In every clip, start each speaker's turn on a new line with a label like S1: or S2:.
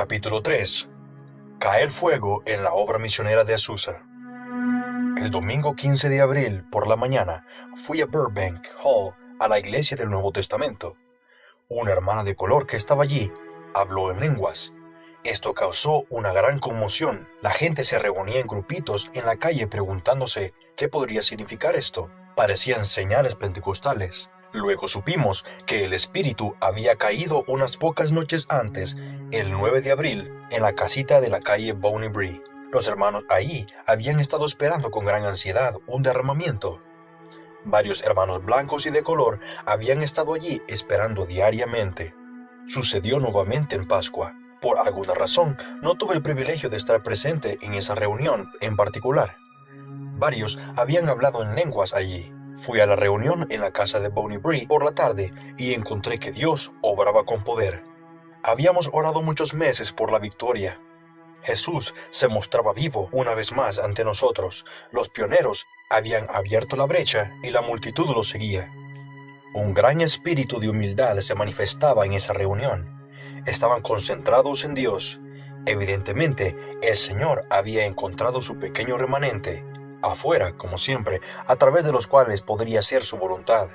S1: Capítulo 3. Cae el fuego en la obra misionera de Azusa. El domingo 15 de abril por la mañana fui a Burbank Hall a la iglesia del Nuevo Testamento. Una hermana de color que estaba allí habló en lenguas. Esto causó una gran conmoción. La gente se reunía en grupitos en la calle preguntándose qué podría significar esto. Parecían señales pentecostales. Luego supimos que el Espíritu había caído unas pocas noches antes, el 9 de abril, en la casita de la calle Bonnie Bree. Los hermanos ahí habían estado esperando con gran ansiedad un derramamiento. Varios hermanos blancos y de color habían estado allí esperando diariamente. Sucedió nuevamente en Pascua. Por alguna razón, no tuve el privilegio de estar presente en esa reunión en particular. Varios habían hablado en lenguas allí. Fui a la reunión en la casa de Bonnie Bree por la tarde y encontré que Dios obraba con poder. Habíamos orado muchos meses por la victoria. Jesús se mostraba vivo una vez más ante nosotros. Los pioneros habían abierto la brecha y la multitud lo seguía. Un gran espíritu de humildad se manifestaba en esa reunión. Estaban concentrados en Dios. Evidentemente, el Señor había encontrado su pequeño remanente, afuera, como siempre, a través de los cuales podría ser su voluntad.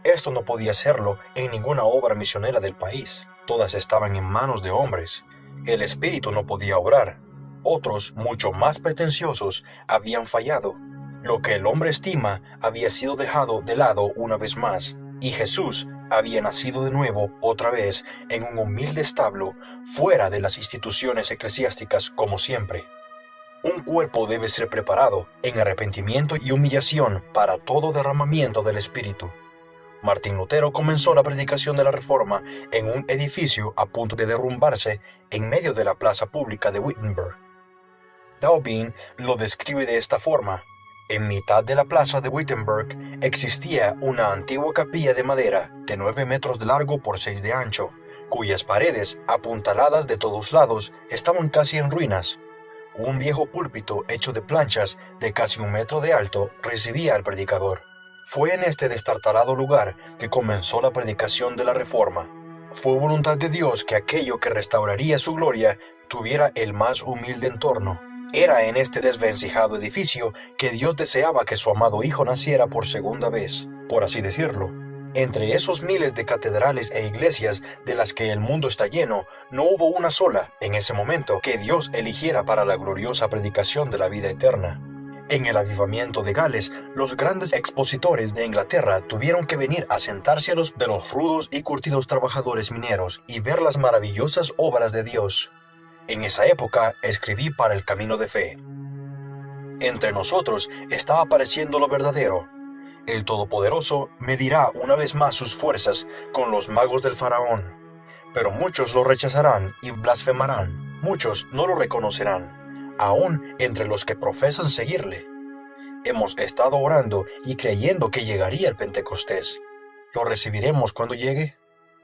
S1: Esto no podía hacerlo en ninguna obra misionera del país. Todas estaban en manos de hombres. El Espíritu no podía obrar. Otros, mucho más pretenciosos, habían fallado. Lo que el hombre estima había sido dejado de lado una vez más, y Jesús había nacido de nuevo otra vez en un humilde establo fuera de las instituciones eclesiásticas como siempre. Un cuerpo debe ser preparado en arrepentimiento y humillación para todo derramamiento del Espíritu. Martín Lutero comenzó la predicación de la Reforma en un edificio a punto de derrumbarse en medio de la plaza pública de Wittenberg. Daubin lo describe de esta forma. En mitad de la plaza de Wittenberg existía una antigua capilla de madera de 9 metros de largo por 6 de ancho, cuyas paredes, apuntaladas de todos lados, estaban casi en ruinas. Un viejo púlpito hecho de planchas de casi 1 metro de alto recibía al predicador. Fue en este destartalado lugar que comenzó la predicación de la Reforma. Fue voluntad de Dios que aquello que restauraría su gloria tuviera el más humilde entorno. Era en este desvencijado edificio que Dios deseaba que su amado Hijo naciera por segunda vez, por así decirlo. Entre esos miles de catedrales e iglesias de las que el mundo está lleno, no hubo una sola, en ese momento, que Dios eligiera para la gloriosa predicación de la vida eterna. En el avivamiento de Gales, los grandes expositores de Inglaterra tuvieron que venir a sentarse a los de los rudos y curtidos trabajadores mineros y ver las maravillosas obras de Dios. En esa época escribí para el Camino de Fe. Entre nosotros está apareciendo lo verdadero. El Todopoderoso medirá una vez más sus fuerzas con los magos del faraón. Pero muchos lo rechazarán y blasfemarán. Muchos no lo reconocerán, aún entre los que profesan seguirle. Hemos estado orando y creyendo que llegaría el Pentecostés. ¿Lo recibiremos cuando llegue?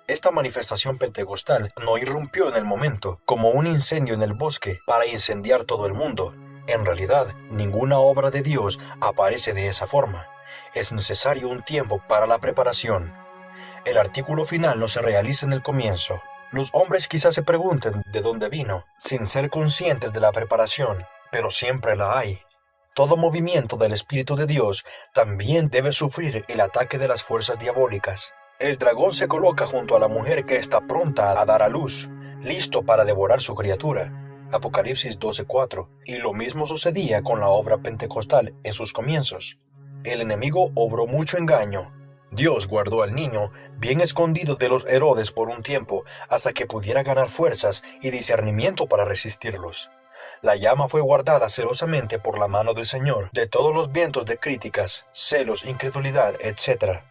S1: Esta manifestación pentecostal no irrumpió en el momento, como un incendio en el bosque, para incendiar todo el mundo. En realidad, ninguna obra de Dios aparece de esa forma. Es necesario un tiempo para la preparación. El artículo final no se realiza en el comienzo. Los hombres quizás se pregunten de dónde vino, sin ser conscientes de la preparación, pero siempre la hay. Todo movimiento del Espíritu de Dios también debe sufrir el ataque de las fuerzas diabólicas. El dragón se coloca junto a la mujer que está pronta a dar a luz, listo para devorar su criatura. Apocalipsis 12:4. Y lo mismo sucedía con la obra pentecostal en sus comienzos. El enemigo obró mucho engaño. Dios guardó al niño bien escondido de los Herodes por un tiempo, hasta que pudiera ganar fuerzas y discernimiento para resistirlos. La llama fue guardada celosamente por la mano del Señor de todos los vientos de críticas, celos, incredulidad, etc.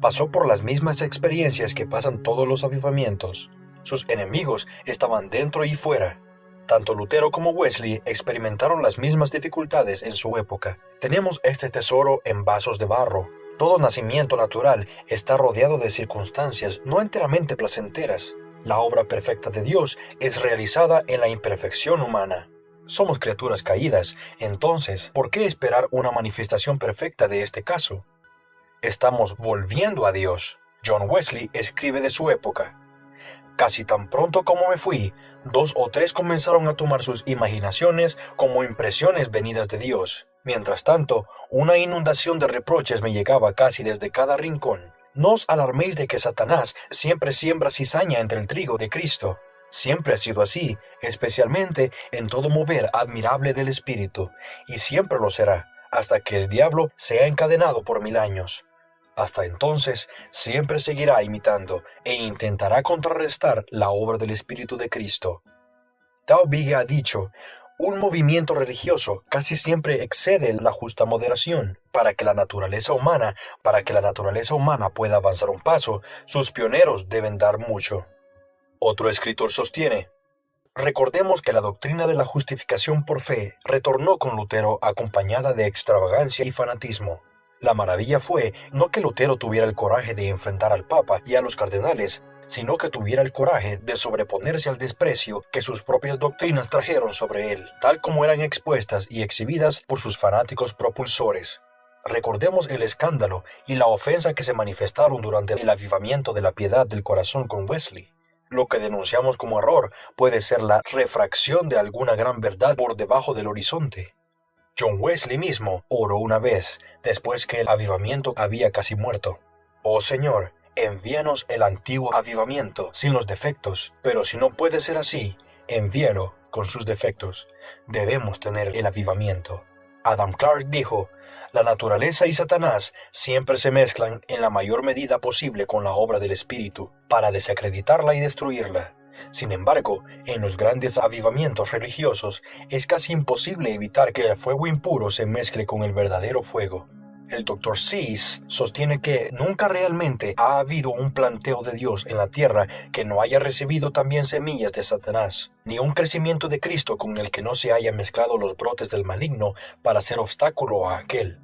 S1: Pasó por las mismas experiencias que pasan todos los avivamientos. Sus enemigos estaban dentro y fuera. Tanto Lutero como Wesley experimentaron las mismas dificultades en su época. Tenemos este tesoro en vasos de barro. Todo nacimiento natural está rodeado de circunstancias no enteramente placenteras. La obra perfecta de Dios es realizada en la imperfección humana. Somos criaturas caídas, entonces, ¿por qué esperar una manifestación perfecta de este caso? Estamos volviendo a Dios. John Wesley escribe de su época. Casi tan pronto como me fui, 2 o 3 comenzaron a tomar sus imaginaciones como impresiones venidas de Dios. Mientras tanto, una inundación de reproches me llegaba casi desde cada rincón. No os alarméis de que Satanás siempre siembra cizaña entre el trigo de Cristo. Siempre ha sido así, especialmente en todo mover admirable del Espíritu, y siempre lo será, hasta que el diablo sea encadenado por 1000 años. Hasta entonces, siempre seguirá imitando e intentará contrarrestar la obra del Espíritu de Cristo. Taubige ha dicho, un movimiento religioso casi siempre excede la justa moderación. Para que la naturaleza humana pueda avanzar un paso, sus pioneros deben dar mucho. Otro escritor sostiene, recordemos que la doctrina de la justificación por fe retornó con Lutero acompañada de extravagancia y fanatismo. La maravilla fue no que Lutero tuviera el coraje de enfrentar al Papa y a los cardenales, sino que tuviera el coraje de sobreponerse al desprecio que sus propias doctrinas trajeron sobre él, tal como eran expuestas y exhibidas por sus fanáticos propulsores. Recordemos el escándalo y la ofensa que se manifestaron durante el avivamiento de la piedad del corazón con Wesley. Lo que denunciamos como error puede ser la refracción de alguna gran verdad por debajo del horizonte. John Wesley mismo oró una vez, después que el avivamiento había casi muerto. Oh Señor, envíanos el antiguo avivamiento sin los defectos, pero si no puede ser así, envíalo con sus defectos. Debemos tener el avivamiento. Adam Clarke dijo, la naturaleza y Satanás siempre se mezclan en la mayor medida posible con la obra del Espíritu, para desacreditarla y destruirla. Sin embargo, en los grandes avivamientos religiosos es casi imposible evitar que el fuego impuro se mezcle con el verdadero fuego. El Dr. Seuss sostiene que nunca realmente ha habido un planteo de Dios en la tierra que no haya recibido también semillas de Satanás, ni un crecimiento de Cristo con el que no se hayan mezclado los brotes del maligno para hacer obstáculo a aquel.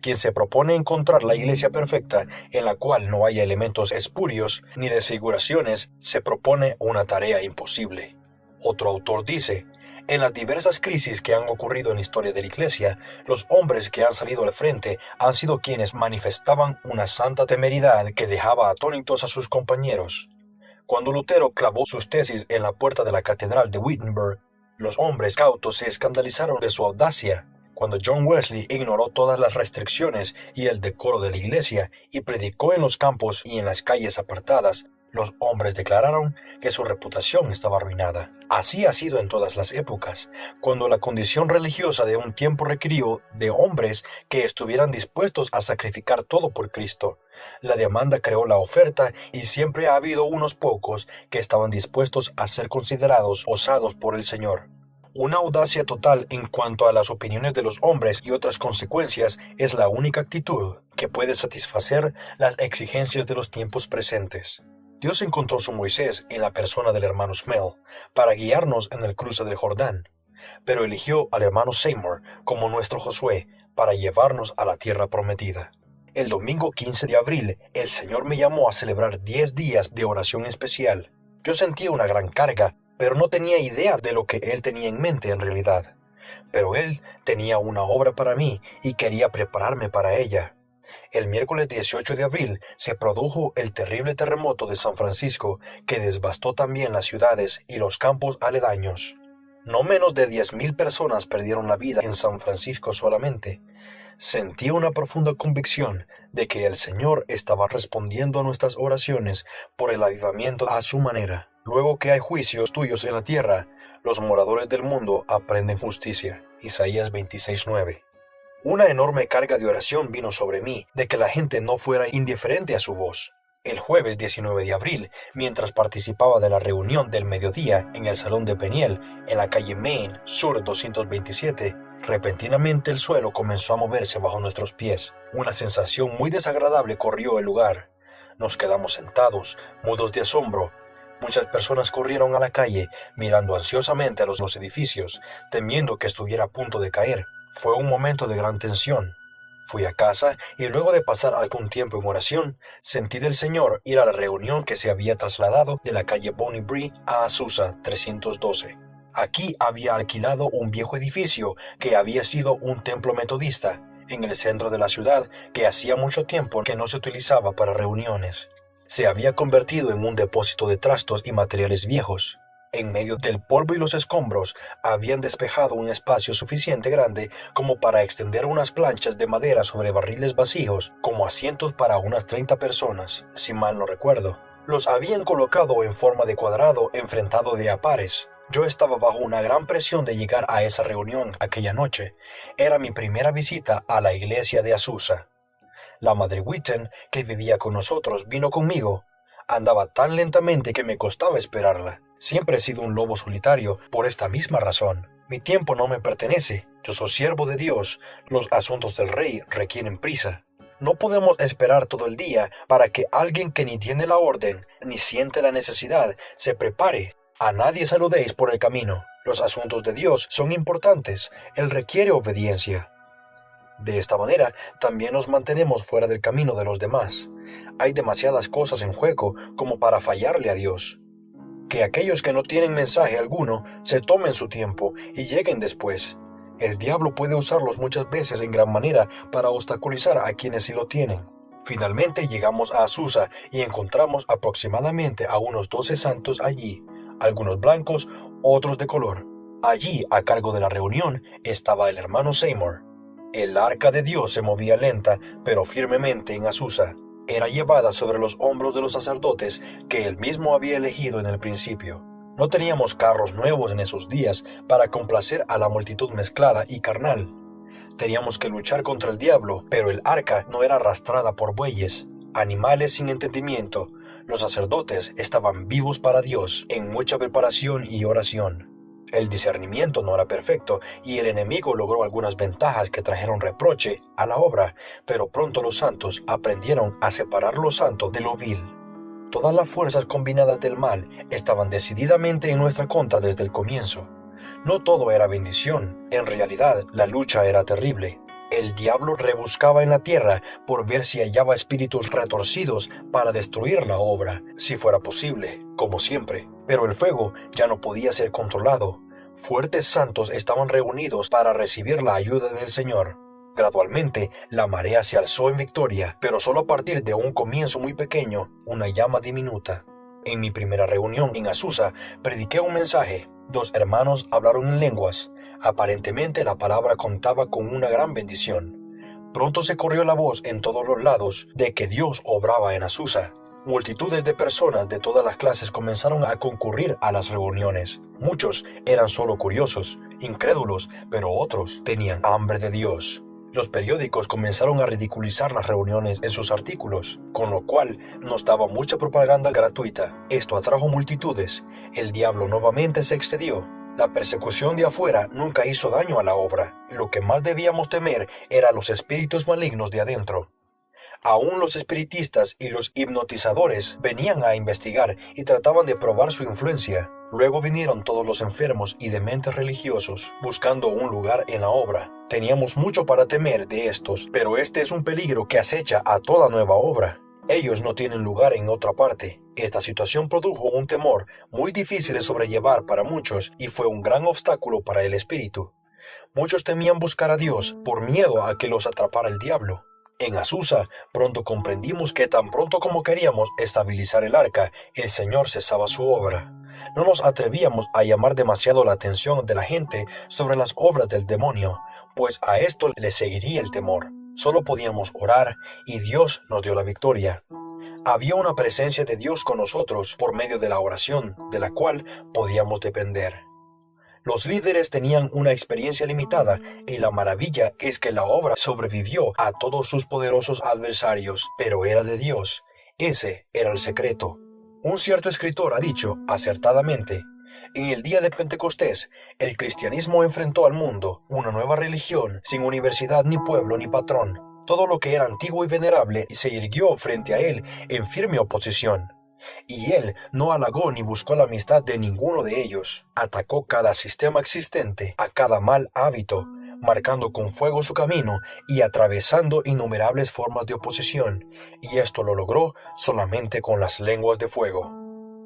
S1: Quien se propone encontrar la iglesia perfecta en la cual no haya elementos espurios ni desfiguraciones, se propone una tarea imposible. Otro autor dice, en las diversas crisis que han ocurrido en la historia de la iglesia, los hombres que han salido al frente han sido quienes manifestaban una santa temeridad que dejaba atónitos a sus compañeros. Cuando Lutero clavó sus tesis en la puerta de la catedral de Wittenberg, los hombres cautos se escandalizaron de su audacia. Cuando John Wesley ignoró todas las restricciones y el decoro de la iglesia y predicó en los campos y en las calles apartadas, los hombres declararon que su reputación estaba arruinada. Así ha sido en todas las épocas, cuando la condición religiosa de un tiempo requirió de hombres que estuvieran dispuestos a sacrificar todo por Cristo. La demanda creó la oferta y siempre ha habido unos pocos que estaban dispuestos a ser considerados osados por el Señor. Una audacia total en cuanto a las opiniones de los hombres y otras consecuencias es la única actitud que puede satisfacer las exigencias de los tiempos presentes. Dios encontró su Moisés en la persona del hermano Smell para guiarnos en el cruce del Jordán, pero eligió al hermano Seymour como nuestro Josué para llevarnos a la tierra prometida. El domingo 15 de abril, el Señor me llamó a celebrar 10 días de oración especial. Yo sentía una gran carga, pero no tenía idea de lo que Él tenía en mente en realidad. Pero Él tenía una obra para mí y quería prepararme para ella. El miércoles 18 de abril se produjo el terrible terremoto de San Francisco que devastó también las ciudades y los campos aledaños. No menos de 10,000 personas perdieron la vida en San Francisco solamente. Sentí una profunda convicción de que el Señor estaba respondiendo a nuestras oraciones por el avivamiento a su manera. Luego que hay juicios tuyos en la tierra, los moradores del mundo aprenden justicia. Isaías 26:9. Una enorme carga de oración vino sobre mí de que la gente no fuera indiferente a su voz. El jueves 19 de abril, mientras participaba de la reunión del mediodía en el Salón de Peniel, en la calle Main, Sur 227, repentinamente el suelo comenzó a moverse bajo nuestros pies. Una sensación muy desagradable corrió el lugar. Nos quedamos sentados, mudos de asombro. Muchas personas corrieron a la calle, mirando ansiosamente a los edificios, temiendo que estuviera a punto de caer. Fue un momento de gran tensión. Fui a casa y luego de pasar algún tiempo en oración, sentí del Señor ir a la reunión que se había trasladado de la calle Bonnie Bree a Azusa 312. Aquí había alquilado un viejo edificio que había sido un templo metodista en el centro de la ciudad que hacía mucho tiempo que no se utilizaba para reuniones. Se había convertido en un depósito de trastos y materiales viejos. En medio del polvo y los escombros habían despejado un espacio suficiente grande como para extender unas planchas de madera sobre barriles vacíos como asientos para unas 30 personas, si mal no recuerdo. Los habían colocado en forma de cuadrado enfrentado de a pares. Yo estaba bajo una gran presión de llegar a esa reunión aquella noche. Era mi primera visita a la iglesia de Azusa. La madre Witten, que vivía con nosotros, vino conmigo. Andaba tan lentamente que me costaba esperarla. Siempre he sido un lobo solitario por esta misma razón. Mi tiempo no me pertenece. Yo soy siervo de Dios. Los asuntos del rey requieren prisa. No podemos esperar todo el día para que alguien que ni tiene la orden ni siente la necesidad se prepare. A nadie saludéis por el camino. Los asuntos de Dios son importantes. Él requiere obediencia. De esta manera, también nos mantenemos fuera del camino de los demás. Hay demasiadas cosas en juego como para fallarle a Dios. Que aquellos que no tienen mensaje alguno se tomen su tiempo y lleguen después. El diablo puede usarlos muchas veces en gran manera para obstaculizar a quienes sí lo tienen. Finalmente llegamos a Azusa y encontramos aproximadamente a unos 12 santos allí, algunos blancos, otros de color. Allí, a cargo de la reunión, estaba el hermano Seymour. El arca de Dios se movía lenta, pero firmemente en Azusa. Era llevada sobre los hombros de los sacerdotes que él mismo había elegido en el principio. No teníamos carros nuevos en esos días para complacer a la multitud mezclada y carnal. Teníamos que luchar contra el diablo, pero el arca no era arrastrada por bueyes, animales sin entendimiento. Los sacerdotes estaban vivos para Dios, en mucha preparación y oración. El discernimiento no era perfecto y el enemigo logró algunas ventajas que trajeron reproche a la obra, pero pronto los santos aprendieron a separar lo santo de lo vil. Todas las fuerzas combinadas del mal estaban decididamente en nuestra contra desde el comienzo. No todo era bendición, en realidad la lucha era terrible. El diablo rebuscaba en la tierra por ver si hallaba espíritus retorcidos para destruir la obra, si fuera posible, como siempre. Pero el fuego ya no podía ser controlado. Fuertes santos estaban reunidos para recibir la ayuda del Señor. Gradualmente, la marea se alzó en victoria, pero solo a partir de un comienzo muy pequeño, una llama diminuta. En mi primera reunión en Azusa, prediqué un mensaje. 2 hermanos hablaron en lenguas. Aparentemente la palabra contaba con una gran bendición. Pronto se corrió la voz en todos los lados de que Dios obraba en Azusa. Multitudes de personas de todas las clases comenzaron a concurrir a las reuniones. Muchos eran solo curiosos, incrédulos, pero otros tenían hambre de Dios. Los periódicos comenzaron a ridiculizar las reuniones en sus artículos, con lo cual nos daba mucha propaganda gratuita. Esto atrajo multitudes. El diablo nuevamente se excedió. La persecución de afuera nunca hizo daño a la obra. Lo que más debíamos temer eran los espíritus malignos de adentro. Aún los espiritistas y los hipnotizadores venían a investigar y trataban de probar su influencia. Luego vinieron todos los enfermos y dementes religiosos, buscando un lugar en la obra. Teníamos mucho para temer de estos, pero este es un peligro que acecha a toda nueva obra. Ellos no tienen lugar en otra parte. Esta situación produjo un temor muy difícil de sobrellevar para muchos y fue un gran obstáculo para el espíritu. Muchos temían buscar a Dios por miedo a que los atrapara el diablo. En Azusa, pronto comprendimos que tan pronto como queríamos estabilizar el arca, el Señor cesaba su obra. No nos atrevíamos a llamar demasiado la atención de la gente sobre las obras del demonio, pues a esto le seguiría el temor. Solo podíamos orar y Dios nos dio la victoria. Había una presencia de Dios con nosotros por medio de la oración, de la cual podíamos depender. Los líderes tenían una experiencia limitada y la maravilla es que la obra sobrevivió a todos sus poderosos adversarios, pero era de Dios. Ese era el secreto. Un cierto escritor ha dicho, acertadamente, en el día de Pentecostés, el cristianismo enfrentó al mundo, una nueva religión, sin universidad ni pueblo ni patrón. Todo lo que era antiguo y venerable se irguió frente a él en firme oposición. Y él no halagó ni buscó la amistad de ninguno de ellos. Atacó cada sistema existente, a cada mal hábito, marcando con fuego su camino y atravesando innumerables formas de oposición, y esto lo logró solamente con las lenguas de fuego.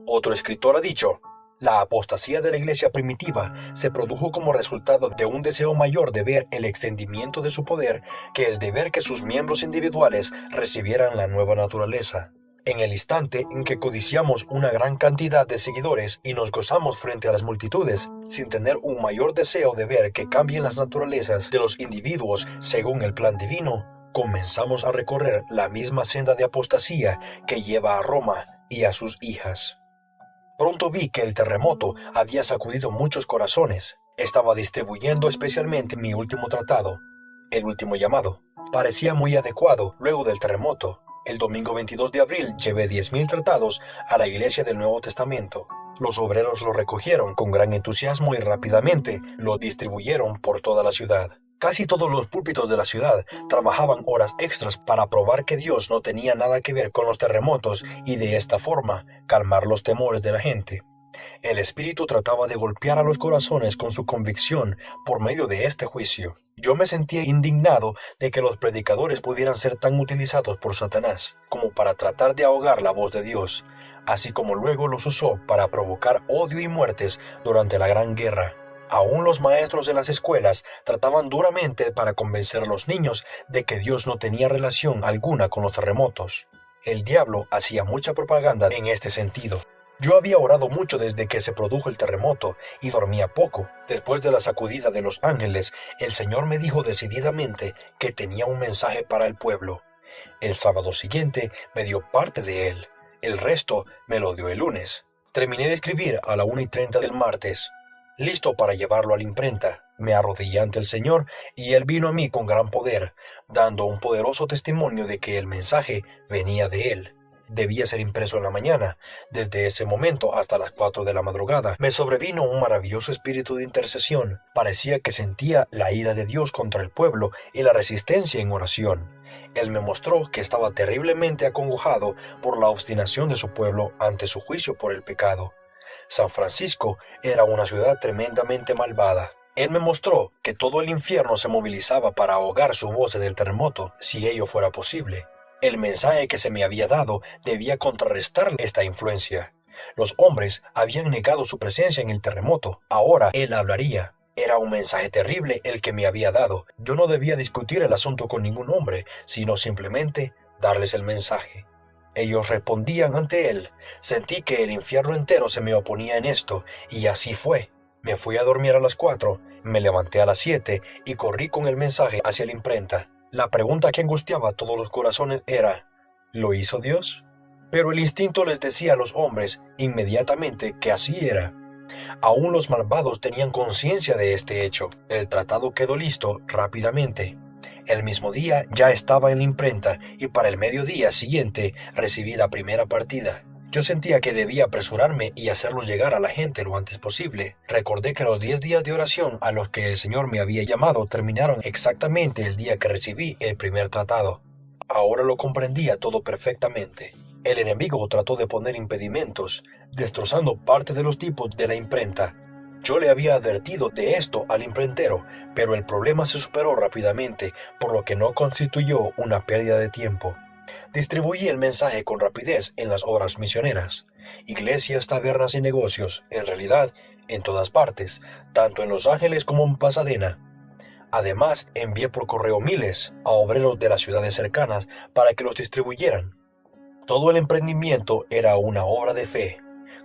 S1: Otro escritor ha dicho, la apostasía de la iglesia primitiva se produjo como resultado de un deseo mayor de ver el extendimiento de su poder que el de ver que sus miembros individuales recibieran la nueva naturaleza. En el instante en que codiciamos una gran cantidad de seguidores y nos gozamos frente a las multitudes, sin tener un mayor deseo de ver que cambien las naturalezas de los individuos según el plan divino, comenzamos a recorrer la misma senda de apostasía que lleva a Roma y a sus hijas. Pronto vi que el terremoto había sacudido muchos corazones. Estaba distribuyendo especialmente mi último tratado, el último llamado. Parecía muy adecuado luego del terremoto. El domingo 22 de abril llevé 10,000 tratados a la iglesia del Nuevo Testamento. Los obreros lo recogieron con gran entusiasmo y rápidamente lo distribuyeron por toda la ciudad. Casi todos los púlpitos de la ciudad trabajaban horas extras para probar que Dios no tenía nada que ver con los terremotos y de esta forma calmar los temores de la gente. El Espíritu trataba de golpear a los corazones con su convicción por medio de este juicio. Yo me sentía indignado de que los predicadores pudieran ser tan utilizados por Satanás como para tratar de ahogar la voz de Dios, así como luego los usó para provocar odio y muertes durante la Gran Guerra. Aún los maestros de las escuelas trataban duramente para convencer a los niños de que Dios no tenía relación alguna con los terremotos. El diablo hacía mucha propaganda en este sentido. Yo había orado mucho desde que se produjo el terremoto y dormía poco. Después de la sacudida de los ángeles, el Señor me dijo decididamente que tenía un mensaje para el pueblo. El sábado siguiente me dio parte de él. El resto me lo dio el lunes. Terminé de escribir a la 1:30 del martes. Listo para llevarlo a la imprenta, me arrodillé ante el Señor y Él vino a mí con gran poder, dando un poderoso testimonio de que el mensaje venía de Él. Debía ser impreso en la mañana. Desde ese momento hasta las 4 de la madrugada me sobrevino un maravilloso espíritu de intercesión. Parecía que sentía la ira de Dios contra el pueblo y la resistencia en oración. Él me mostró que estaba terriblemente acongojado por la obstinación de su pueblo ante su juicio por el pecado. San Francisco era una ciudad tremendamente malvada. Él me mostró que todo el infierno se movilizaba para ahogar su voz del terremoto, si ello fuera posible. El mensaje que se me había dado debía contrarrestar esta influencia. Los hombres habían negado su presencia en el terremoto. Ahora él hablaría. Era un mensaje terrible el que me había dado. Yo no debía discutir el asunto con ningún hombre, sino simplemente darles el mensaje. Ellos respondían ante él. Sentí que el infierno entero se me oponía en esto, y así fue. Me fui a dormir a las 4, me levanté a las 7 y corrí con el mensaje hacia la imprenta. La pregunta que angustiaba a todos los corazones era, ¿lo hizo Dios? Pero el instinto les decía a los hombres inmediatamente que así era. Aún los malvados tenían conciencia de este hecho. El tratado quedó listo rápidamente. El mismo día ya estaba en la imprenta y para el mediodía siguiente recibí la primera partida. Yo sentía que debía apresurarme y hacerlos llegar a la gente lo antes posible. Recordé que los 10 días de oración a los que el Señor me había llamado terminaron exactamente el día que recibí el primer tratado. Ahora lo comprendía todo perfectamente. El enemigo trató de poner impedimentos, destrozando parte de los tipos de la imprenta. Yo le había advertido de esto al imprentero, pero el problema se superó rápidamente, por lo que no constituyó una pérdida de tiempo. Distribuí el mensaje con rapidez en las obras misioneras, iglesias, tabernas y negocios, en realidad, en todas partes, tanto en Los Ángeles como en Pasadena. Además, envié por correo miles a obreros de las ciudades cercanas para que los distribuyeran. Todo el emprendimiento era una obra de fe.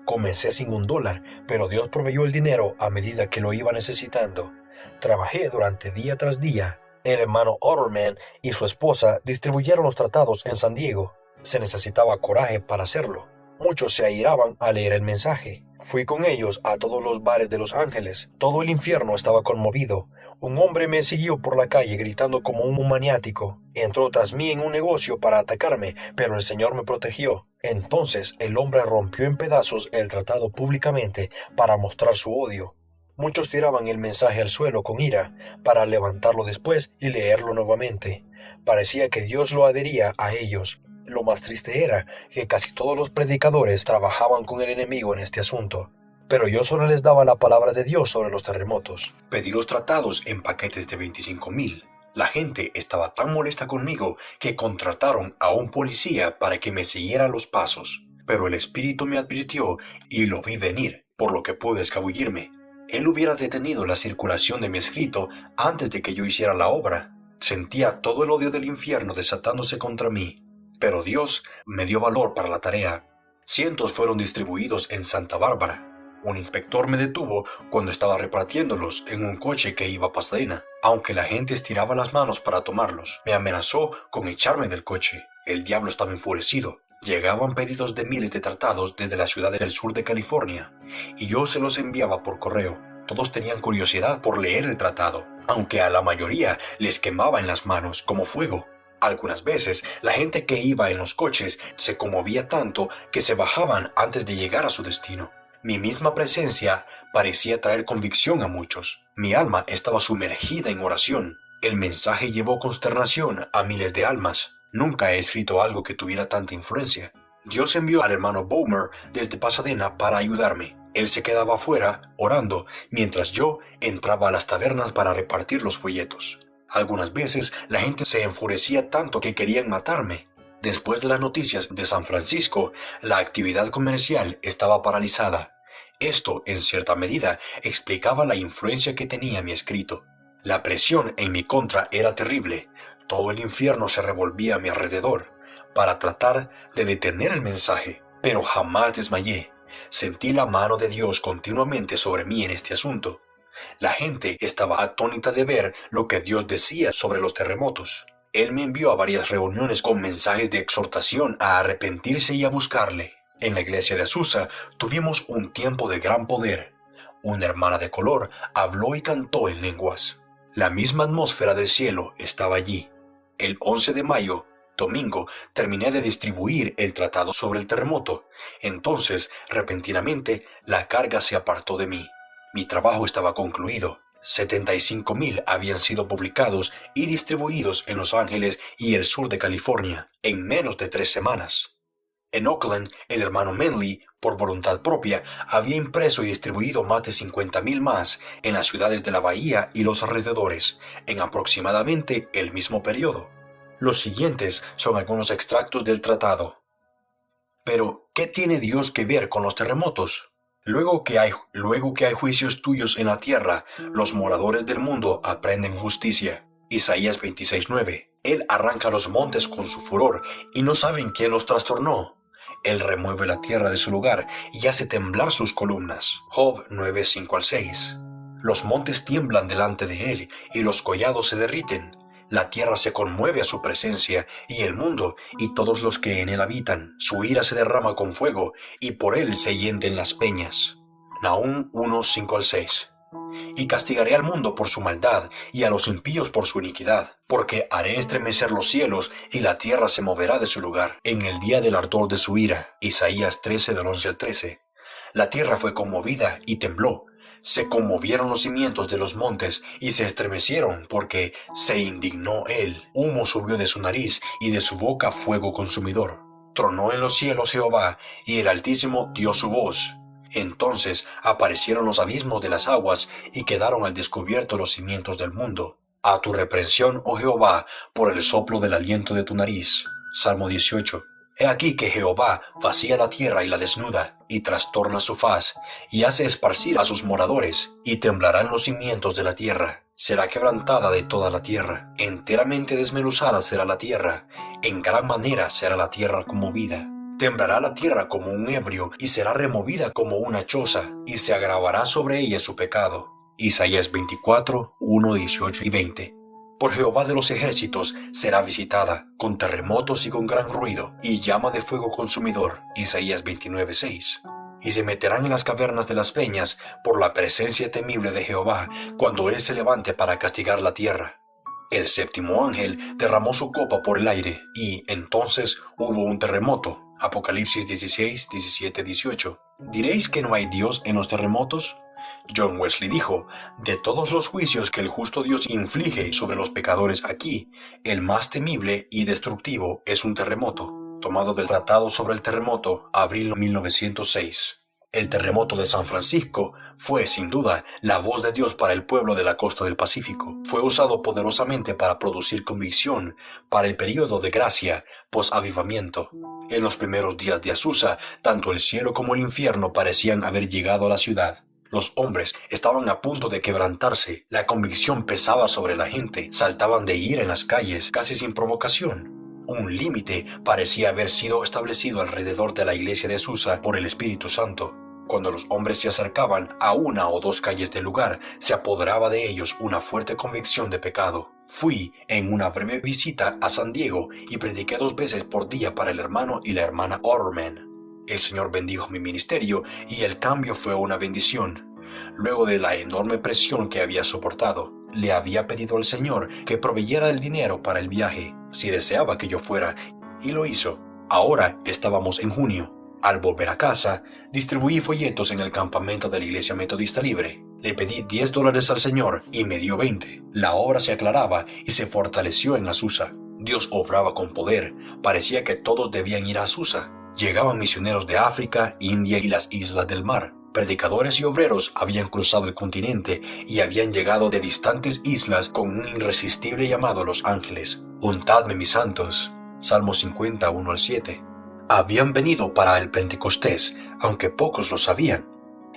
S1: Comencé sin $1, pero Dios proveyó el dinero a medida que lo iba necesitando. Trabajé durante día tras día. El hermano Otterman y su esposa distribuyeron los tratados en San Diego. Se necesitaba coraje para hacerlo. Muchos se airaban al leer el mensaje. Fui con ellos a todos los bares de Los Ángeles. Todo el infierno estaba conmovido. Un hombre me siguió por la calle gritando como un maniático. Entró tras mí en un negocio para atacarme, pero el Señor me protegió. Entonces el hombre rompió en pedazos el tratado públicamente para mostrar su odio. Muchos tiraban el mensaje al suelo con ira para levantarlo después y leerlo nuevamente. Parecía que Dios lo adhería a ellos. Lo más triste era que casi todos los predicadores trabajaban con el enemigo en este asunto. Pero yo solo les daba la palabra de Dios sobre los terremotos. Pedí los tratados en paquetes de 25,000. La gente estaba tan molesta conmigo que contrataron a un policía para que me siguiera los pasos. Pero el Espíritu me advirtió y lo vi venir, por lo que pude escabullirme. Él hubiera detenido la circulación de mi escrito antes de que yo hiciera la obra. Sentía todo el odio del infierno desatándose contra mí. Pero Dios me dio valor para la tarea. Cientos fueron distribuidos en Santa Bárbara. Un inspector me detuvo cuando estaba repartiéndolos en un coche que iba a Pasadena. Aunque la gente estiraba las manos para tomarlos, me amenazó con echarme del coche. El diablo estaba enfurecido. Llegaban pedidos de miles de tratados desde las ciudades del sur de California, y yo se los enviaba por correo. Todos tenían curiosidad por leer el tratado, aunque a la mayoría les quemaba en las manos como fuego. Algunas veces la gente que iba en los coches se conmovía tanto que se bajaban antes de llegar a su destino. Mi misma presencia parecía traer convicción a muchos. Mi alma estaba sumergida en oración. El mensaje llevó consternación a miles de almas. Nunca he escrito algo que tuviera tanta influencia. Dios envió al hermano Bowmer desde Pasadena para ayudarme. Él se quedaba afuera, orando, mientras yo entraba a las tabernas para repartir los folletos. Algunas veces la gente se enfurecía tanto que querían matarme. Después de las noticias de San Francisco, la actividad comercial estaba paralizada. Esto, en cierta medida, explicaba la influencia que tenía mi escrito. La presión en mi contra era terrible. Todo el infierno se revolvía a mi alrededor para tratar de detener el mensaje, pero jamás desmayé. Sentí la mano de Dios continuamente sobre mí en este asunto. La gente estaba atónita de ver lo que Dios decía sobre los terremotos. Él me envió a varias reuniones con mensajes de exhortación a arrepentirse y a buscarle. En la iglesia de Azusa tuvimos un tiempo de gran poder. Una hermana de color habló y cantó en lenguas. La misma atmósfera del cielo estaba allí. El 11 de mayo, domingo, terminé de distribuir el tratado sobre el terremoto. Entonces, repentinamente, la carga se apartó de mí. Mi trabajo estaba concluido. 75,000 habían sido publicados y distribuidos en Los Ángeles y el sur de California en menos de 3 semanas. En Oakland, el hermano Manley, por voluntad propia, había impreso y distribuido más de 50,000 más en las ciudades de la bahía y los alrededores, en aproximadamente el mismo periodo. Los siguientes son algunos extractos del tratado. Pero, ¿qué tiene Dios que ver con los terremotos? Luego que hay juicios tuyos en la tierra, los moradores del mundo aprenden justicia. Isaías 26:9. Él arranca los montes con su furor y no saben quién los trastornó. Él remueve la tierra de su lugar y hace temblar sus columnas. Job 9:5-6. Los montes tiemblan delante de él y los collados se derriten. La tierra se conmueve a su presencia y el mundo y todos los que en él habitan. Su ira se derrama con fuego y por él se hienden las peñas. Nahum 1:5-6. Y castigaré al mundo por su maldad y a los impíos por su iniquidad, porque haré estremecer los cielos y la tierra se moverá de su lugar en el día del ardor de su ira. Isaías 13:11-13. La tierra fue conmovida y tembló. Se conmovieron los cimientos de los montes y se estremecieron porque se indignó él. Humo subió de su nariz y de su boca fuego consumidor. Tronó en los cielos Jehová y el Altísimo dio su voz. Entonces aparecieron los abismos de las aguas y quedaron al descubierto los cimientos del mundo. A tu reprensión, oh Jehová, por el soplo del aliento de tu nariz. Salmo 18. He aquí que Jehová vacía la tierra y la desnuda, y trastorna su faz, y hace esparcir a sus moradores, y temblarán los cimientos de la tierra. Será quebrantada de toda la tierra, enteramente desmenuzada será la tierra, en gran manera será la tierra conmovida. Temblará la tierra como un ebrio, y será removida como una choza, y se agravará sobre ella su pecado. Isaías 24, 1, 18 y 20. Por Jehová de los ejércitos será visitada, con terremotos y con gran ruido, y llama de fuego consumidor. Isaías 29:6. Y se meterán en las cavernas de las peñas por la presencia temible de Jehová, cuando él se levante para castigar la tierra. El séptimo ángel derramó su copa por el aire, y entonces hubo un terremoto. Apocalipsis 16, 17, 18. ¿Diréis que no hay Dios en los terremotos? John Wesley dijo, de todos los juicios que el justo Dios inflige sobre los pecadores aquí, el más temible y destructivo es un terremoto, tomado del Tratado sobre el Terremoto, abril 1906. El terremoto de San Francisco fue, sin duda, la voz de Dios para el pueblo de la costa del Pacífico. Fue usado poderosamente para producir convicción para el período de gracia post-avivamiento. En los primeros días de Azusa, tanto el cielo como el infierno parecían haber llegado a la ciudad. Los hombres estaban a punto de quebrantarse, la convicción pesaba sobre la gente, saltaban de ira en las calles, casi sin provocación. Un límite parecía haber sido establecido alrededor de la iglesia de Susa por el Espíritu Santo. Cuando los hombres se acercaban a una o dos calles del lugar, se apoderaba de ellos una fuerte convicción de pecado. Fui en una breve visita a San Diego y prediqué 2 veces por día para el hermano y la hermana Otterman. El Señor bendijo mi ministerio y el cambio fue una bendición. Luego de la enorme presión que había soportado, le había pedido al Señor que proveyera el dinero para el viaje, si deseaba que yo fuera, y lo hizo. Ahora estábamos en junio. Al volver a casa, distribuí folletos en el campamento de la Iglesia Metodista Libre. Le pedí $10 al Señor y me dio 20. La obra se aclaraba y se fortaleció en Azusa. Dios obraba con poder. Parecía que todos debían ir a Azusa. Llegaban misioneros de África, India y las islas del mar. Predicadores y obreros habían cruzado el continente y habían llegado de distantes islas con un irresistible llamado a los ángeles. Untadme, mis santos. Salmo 50, 1-7. Habían venido para el Pentecostés, aunque pocos lo sabían.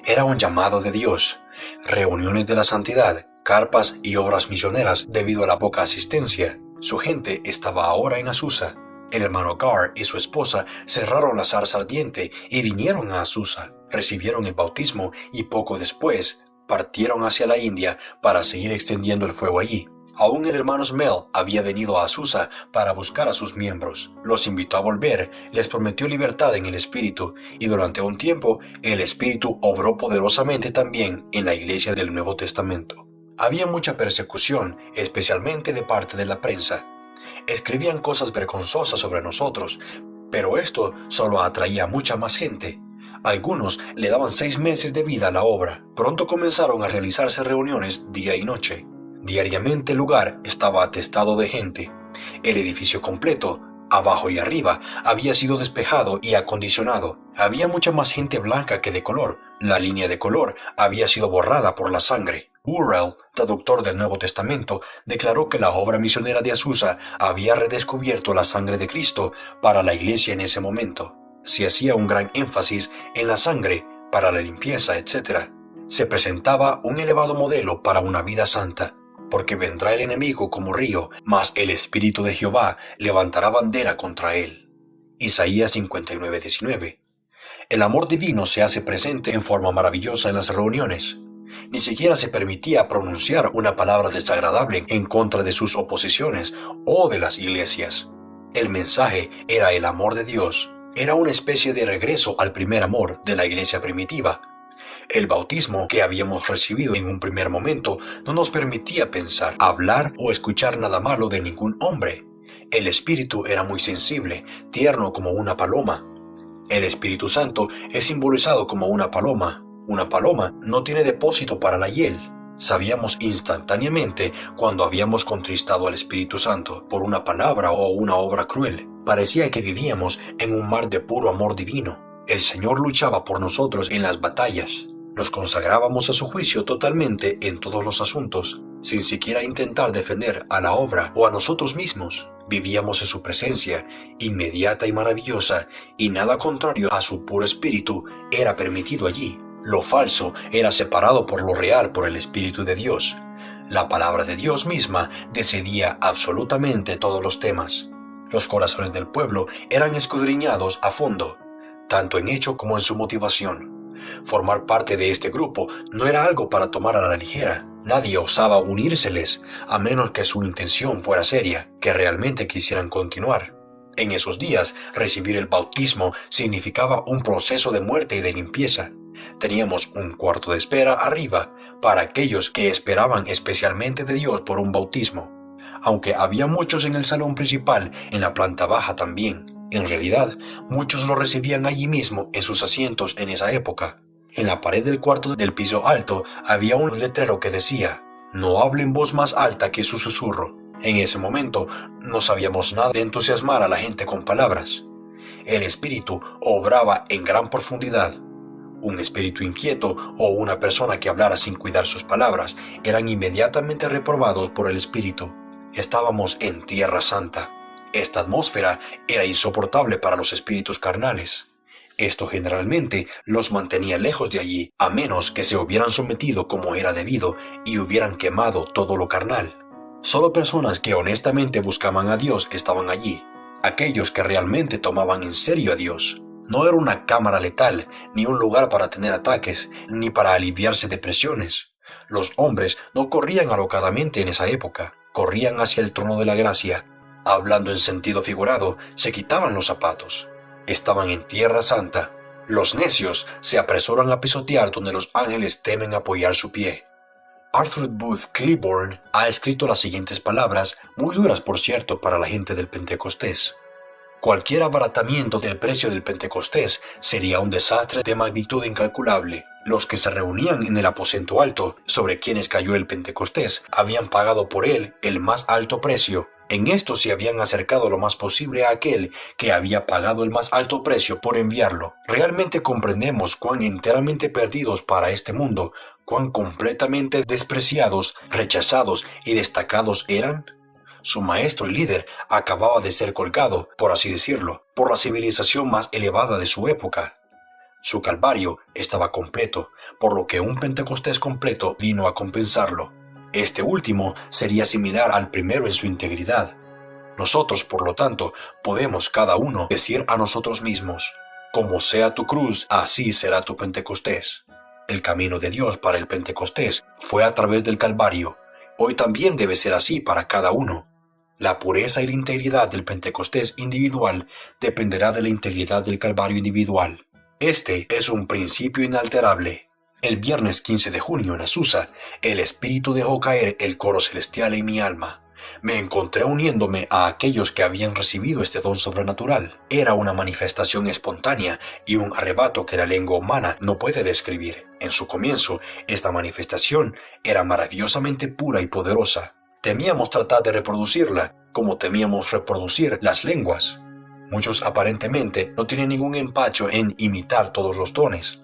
S1: Era un llamado de Dios. Reuniones de la santidad, carpas y obras misioneras debido a la poca asistencia. Su gente estaba ahora en Azusa. El hermano Carr y su esposa cerraron la zarza ardiente y vinieron a Azusa. Recibieron el bautismo y poco después partieron hacia la India para seguir extendiendo el fuego allí. Aún el hermano Smell había venido a Azusa para buscar a sus miembros. Los invitó a volver, les prometió libertad en el Espíritu, y durante un tiempo el Espíritu obró poderosamente también en la iglesia del Nuevo Testamento. Había mucha persecución, especialmente de parte de la prensa. Escribían cosas vergonzosas sobre nosotros, pero esto solo atraía a mucha más gente. Algunos le daban 6 meses de vida a la obra. Pronto comenzaron a realizarse reuniones día y noche. Diariamente el lugar estaba atestado de gente. El edificio completo, abajo y arriba, había sido despejado y acondicionado. Había mucha más gente blanca que de color. La línea de color había sido borrada por la sangre. Burrell, traductor del Nuevo Testamento, declaró que la obra misionera de Azusa había redescubierto la sangre de Cristo para la iglesia en ese momento. Se hacía un gran énfasis en la sangre para la limpieza, etc. Se presentaba un elevado modelo para una vida santa. Porque vendrá el enemigo como río, mas el Espíritu de Jehová levantará bandera contra él. Isaías 59:19. El amor divino se hace presente en forma maravillosa en las reuniones. Ni siquiera se permitía pronunciar una palabra desagradable en contra de sus oposiciones o de las iglesias. El mensaje era el amor de Dios. Era una especie de regreso al primer amor de la iglesia primitiva. El bautismo que habíamos recibido en un primer momento no nos permitía pensar, hablar o escuchar nada malo de ningún hombre. El Espíritu era muy sensible, tierno como una paloma. El Espíritu Santo es simbolizado como una paloma. Una paloma no tiene depósito para la hiel. Sabíamos instantáneamente cuando habíamos contristado al Espíritu Santo por una palabra o una obra cruel. Parecía que vivíamos en un mar de puro amor divino. El Señor luchaba por nosotros en las batallas. Nos consagrábamos a su juicio totalmente en todos los asuntos, sin siquiera intentar defender a la obra o a nosotros mismos. Vivíamos en su presencia, inmediata y maravillosa, y nada contrario a su puro espíritu era permitido allí. Lo falso era separado por lo real por el Espíritu de Dios. La palabra de Dios misma decidía absolutamente todos los temas. Los corazones del pueblo eran escudriñados a fondo, tanto en hecho como en su motivación. Formar parte de este grupo no era algo para tomar a la ligera. Nadie osaba unírseles, a menos que su intención fuera seria, que realmente quisieran continuar. En esos días, recibir el bautismo significaba un proceso de muerte y de limpieza. Teníamos un cuarto de espera arriba para aquellos que esperaban especialmente de Dios por un bautismo. Aunque había muchos en el salón principal, en la planta baja también. En realidad, muchos lo recibían allí mismo en sus asientos en esa época. En la pared del cuarto del piso alto había un letrero que decía: «No hable en voz más alta que su susurro». En ese momento no sabíamos nada de entusiasmar a la gente con palabras. El espíritu obraba en gran profundidad. Un espíritu inquieto o una persona que hablara sin cuidar sus palabras eran inmediatamente reprobados por el espíritu. Estábamos en Tierra Santa. Esta atmósfera era insoportable para los espíritus carnales. Esto generalmente los mantenía lejos de allí, a menos que se hubieran sometido como era debido y hubieran quemado todo lo carnal. Solo personas que honestamente buscaban a Dios estaban allí. aquellos que realmente tomaban en serio a Dios. No era una cámara letal, ni un lugar para tener ataques, ni para aliviarse de presiones. Los hombres no corrían alocadamente en esa época, corrían hacia el trono de la gracia. Hablando en sentido figurado, se quitaban los zapatos. Estaban en tierra santa. Los necios se apresuran a pisotear donde los ángeles temen apoyar su pie. Arthur Booth Cliburn ha escrito las siguientes palabras, muy duras por cierto para la gente del Pentecostés. Cualquier abaratamiento del precio del Pentecostés sería un desastre de magnitud incalculable. Los que se reunían en el aposento alto, sobre quienes cayó el Pentecostés, habían pagado por él el más alto precio. En esto se habían acercado lo más posible a aquel que había pagado el más alto precio por enviarlo. Realmente comprendemos cuán enteramente perdidos para este mundo, cuán completamente despreciados, rechazados y destacados eran. Su maestro y líder acababa de ser colgado, por así decirlo, por la civilización más elevada de su época. Su calvario estaba completo, por lo que un Pentecostés completo vino a compensarlo. Este último sería similar al primero en su integridad. Nosotros, por lo tanto, podemos cada uno decir a nosotros mismos, como sea tu cruz, así será tu Pentecostés. El camino de Dios para el Pentecostés fue a través del Calvario. Hoy también debe ser así para cada uno. La pureza y la integridad del Pentecostés individual dependerá de la integridad del Calvario individual. Este es un principio inalterable. El viernes 15 de junio en Azusa, el Espíritu dejó caer el coro celestial en mi alma. Me encontré uniéndome a aquellos que habían recibido este don sobrenatural. Era una manifestación espontánea y un arrebato que la lengua humana no puede describir. En su comienzo, esta manifestación era maravillosamente pura y poderosa. Temíamos tratar de reproducirla, como temíamos reproducir las lenguas. Muchos aparentemente no tienen ningún empacho en imitar todos los dones.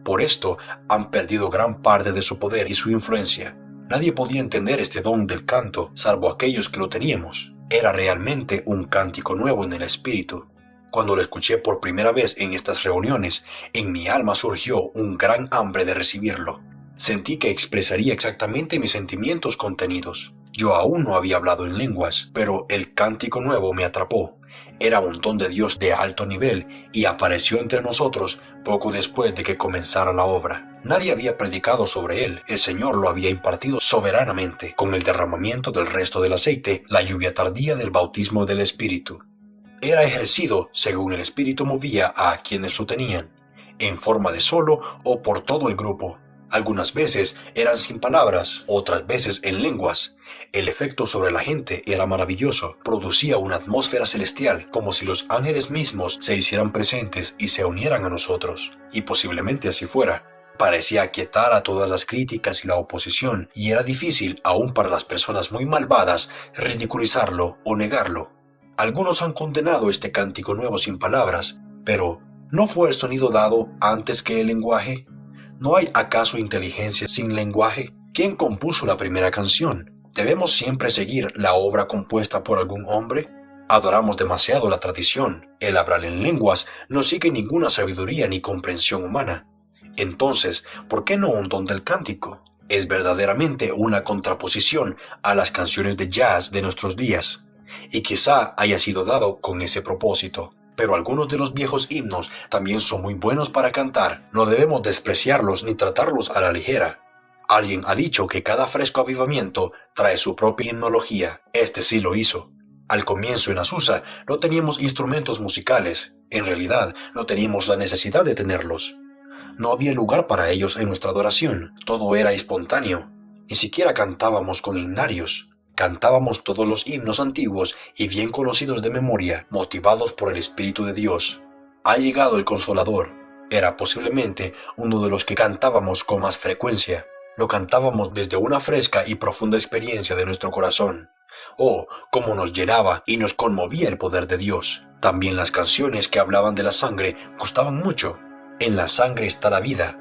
S1: Por esto han perdido gran parte de su poder y su influencia. Nadie podía entender este don del canto, salvo aquellos que lo teníamos. Era realmente un cántico nuevo en el espíritu. Cuando lo escuché por primera vez en estas reuniones, en mi alma surgió un gran hambre de recibirlo. Sentí que expresaría exactamente mis sentimientos contenidos. Yo aún no había hablado en lenguas, pero el cántico nuevo me atrapó. Era un don de Dios de alto nivel y apareció entre nosotros poco después de que comenzara la obra. Nadie había predicado sobre él, el Señor lo había impartido soberanamente, con el derramamiento del resto del aceite, la lluvia tardía del bautismo del Espíritu. Era ejercido según el Espíritu movía a quienes lo tenían, en forma de solo o por todo el grupo. Algunas veces eran sin palabras, otras veces en lenguas. El efecto sobre la gente era maravilloso, producía una atmósfera celestial, como si los ángeles mismos se hicieran presentes y se unieran a nosotros. Y posiblemente así fuera. Parecía aquietar a todas las críticas y la oposición, y era difícil, aún para las personas muy malvadas, ridiculizarlo o negarlo. Algunos han condenado este cántico nuevo sin palabras, pero ¿no fue el sonido dado antes que el lenguaje? ¿No hay acaso inteligencia sin lenguaje? ¿Quién compuso la primera canción? ¿Debemos siempre seguir la obra compuesta por algún hombre? Adoramos demasiado la tradición. El hablar en lenguas no sigue ninguna sabiduría ni comprensión humana. Entonces, ¿por qué no un don del cántico? Es verdaderamente una contraposición a las canciones de jazz de nuestros días, y quizá haya sido dado con ese propósito. Pero algunos de los viejos himnos también son muy buenos para cantar. No debemos despreciarlos ni tratarlos a la ligera. Alguien ha dicho que cada fresco avivamiento trae su propia himnología. Este sí lo hizo. Al comienzo en Azusa no teníamos instrumentos musicales. En realidad no teníamos la necesidad de tenerlos. No había lugar para ellos en nuestra adoración. Todo era espontáneo. Ni siquiera cantábamos con himnarios. Cantábamos todos los himnos antiguos y bien conocidos de memoria, motivados por el Espíritu de Dios. Ha llegado el Consolador. Era posiblemente uno de los que cantábamos con más frecuencia. Lo cantábamos desde una fresca y profunda experiencia de nuestro corazón. Oh, cómo nos llenaba y nos conmovía el poder de Dios. También las canciones que hablaban de la sangre gustaban mucho. En la sangre está la vida.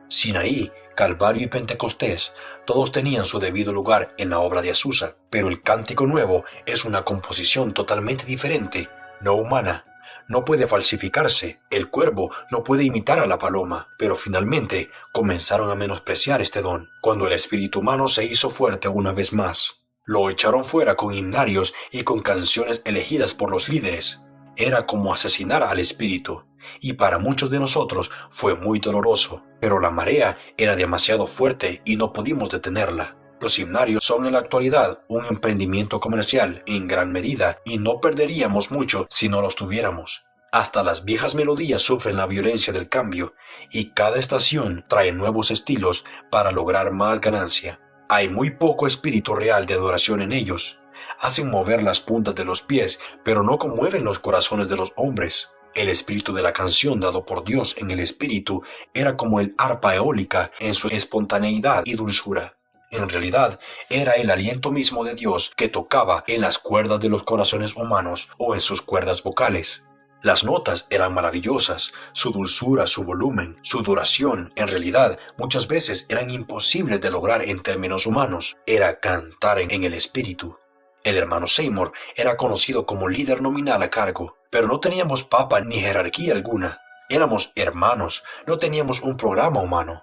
S1: Sinaí, Calvario y Pentecostés, todos tenían su debido lugar en la obra de Azusa, pero el cántico nuevo es una composición totalmente diferente, no humana. No puede falsificarse, el cuervo no puede imitar a la paloma, pero finalmente comenzaron a menospreciar este don, cuando el espíritu humano se hizo fuerte una vez más. Lo echaron fuera con himnarios y con canciones elegidas por los líderes. Era como asesinar al espíritu, y para muchos de nosotros fue muy doloroso, pero la marea era demasiado fuerte y no pudimos detenerla. Los himnarios son en la actualidad un emprendimiento comercial en gran medida y no perderíamos mucho si no los tuviéramos. Hasta las viejas melodías sufren la violencia del cambio y cada estación trae nuevos estilos para lograr más ganancia. Hay muy poco espíritu real de adoración en ellos. Hacen mover las puntas de los pies, pero no conmueven los corazones de los hombres. El espíritu de la canción dado por Dios en el espíritu era como el arpa eólica en su espontaneidad y dulzura. En realidad, era el aliento mismo de Dios que tocaba en las cuerdas de los corazones humanos o en sus cuerdas vocales. Las notas eran maravillosas, su dulzura, su volumen, su duración, en realidad, muchas veces eran imposibles de lograr en términos humanos. Era cantar en el espíritu. El hermano Seymour era conocido como líder nominal a cargo, pero no teníamos papa ni jerarquía alguna. Éramos hermanos, no teníamos un programa humano.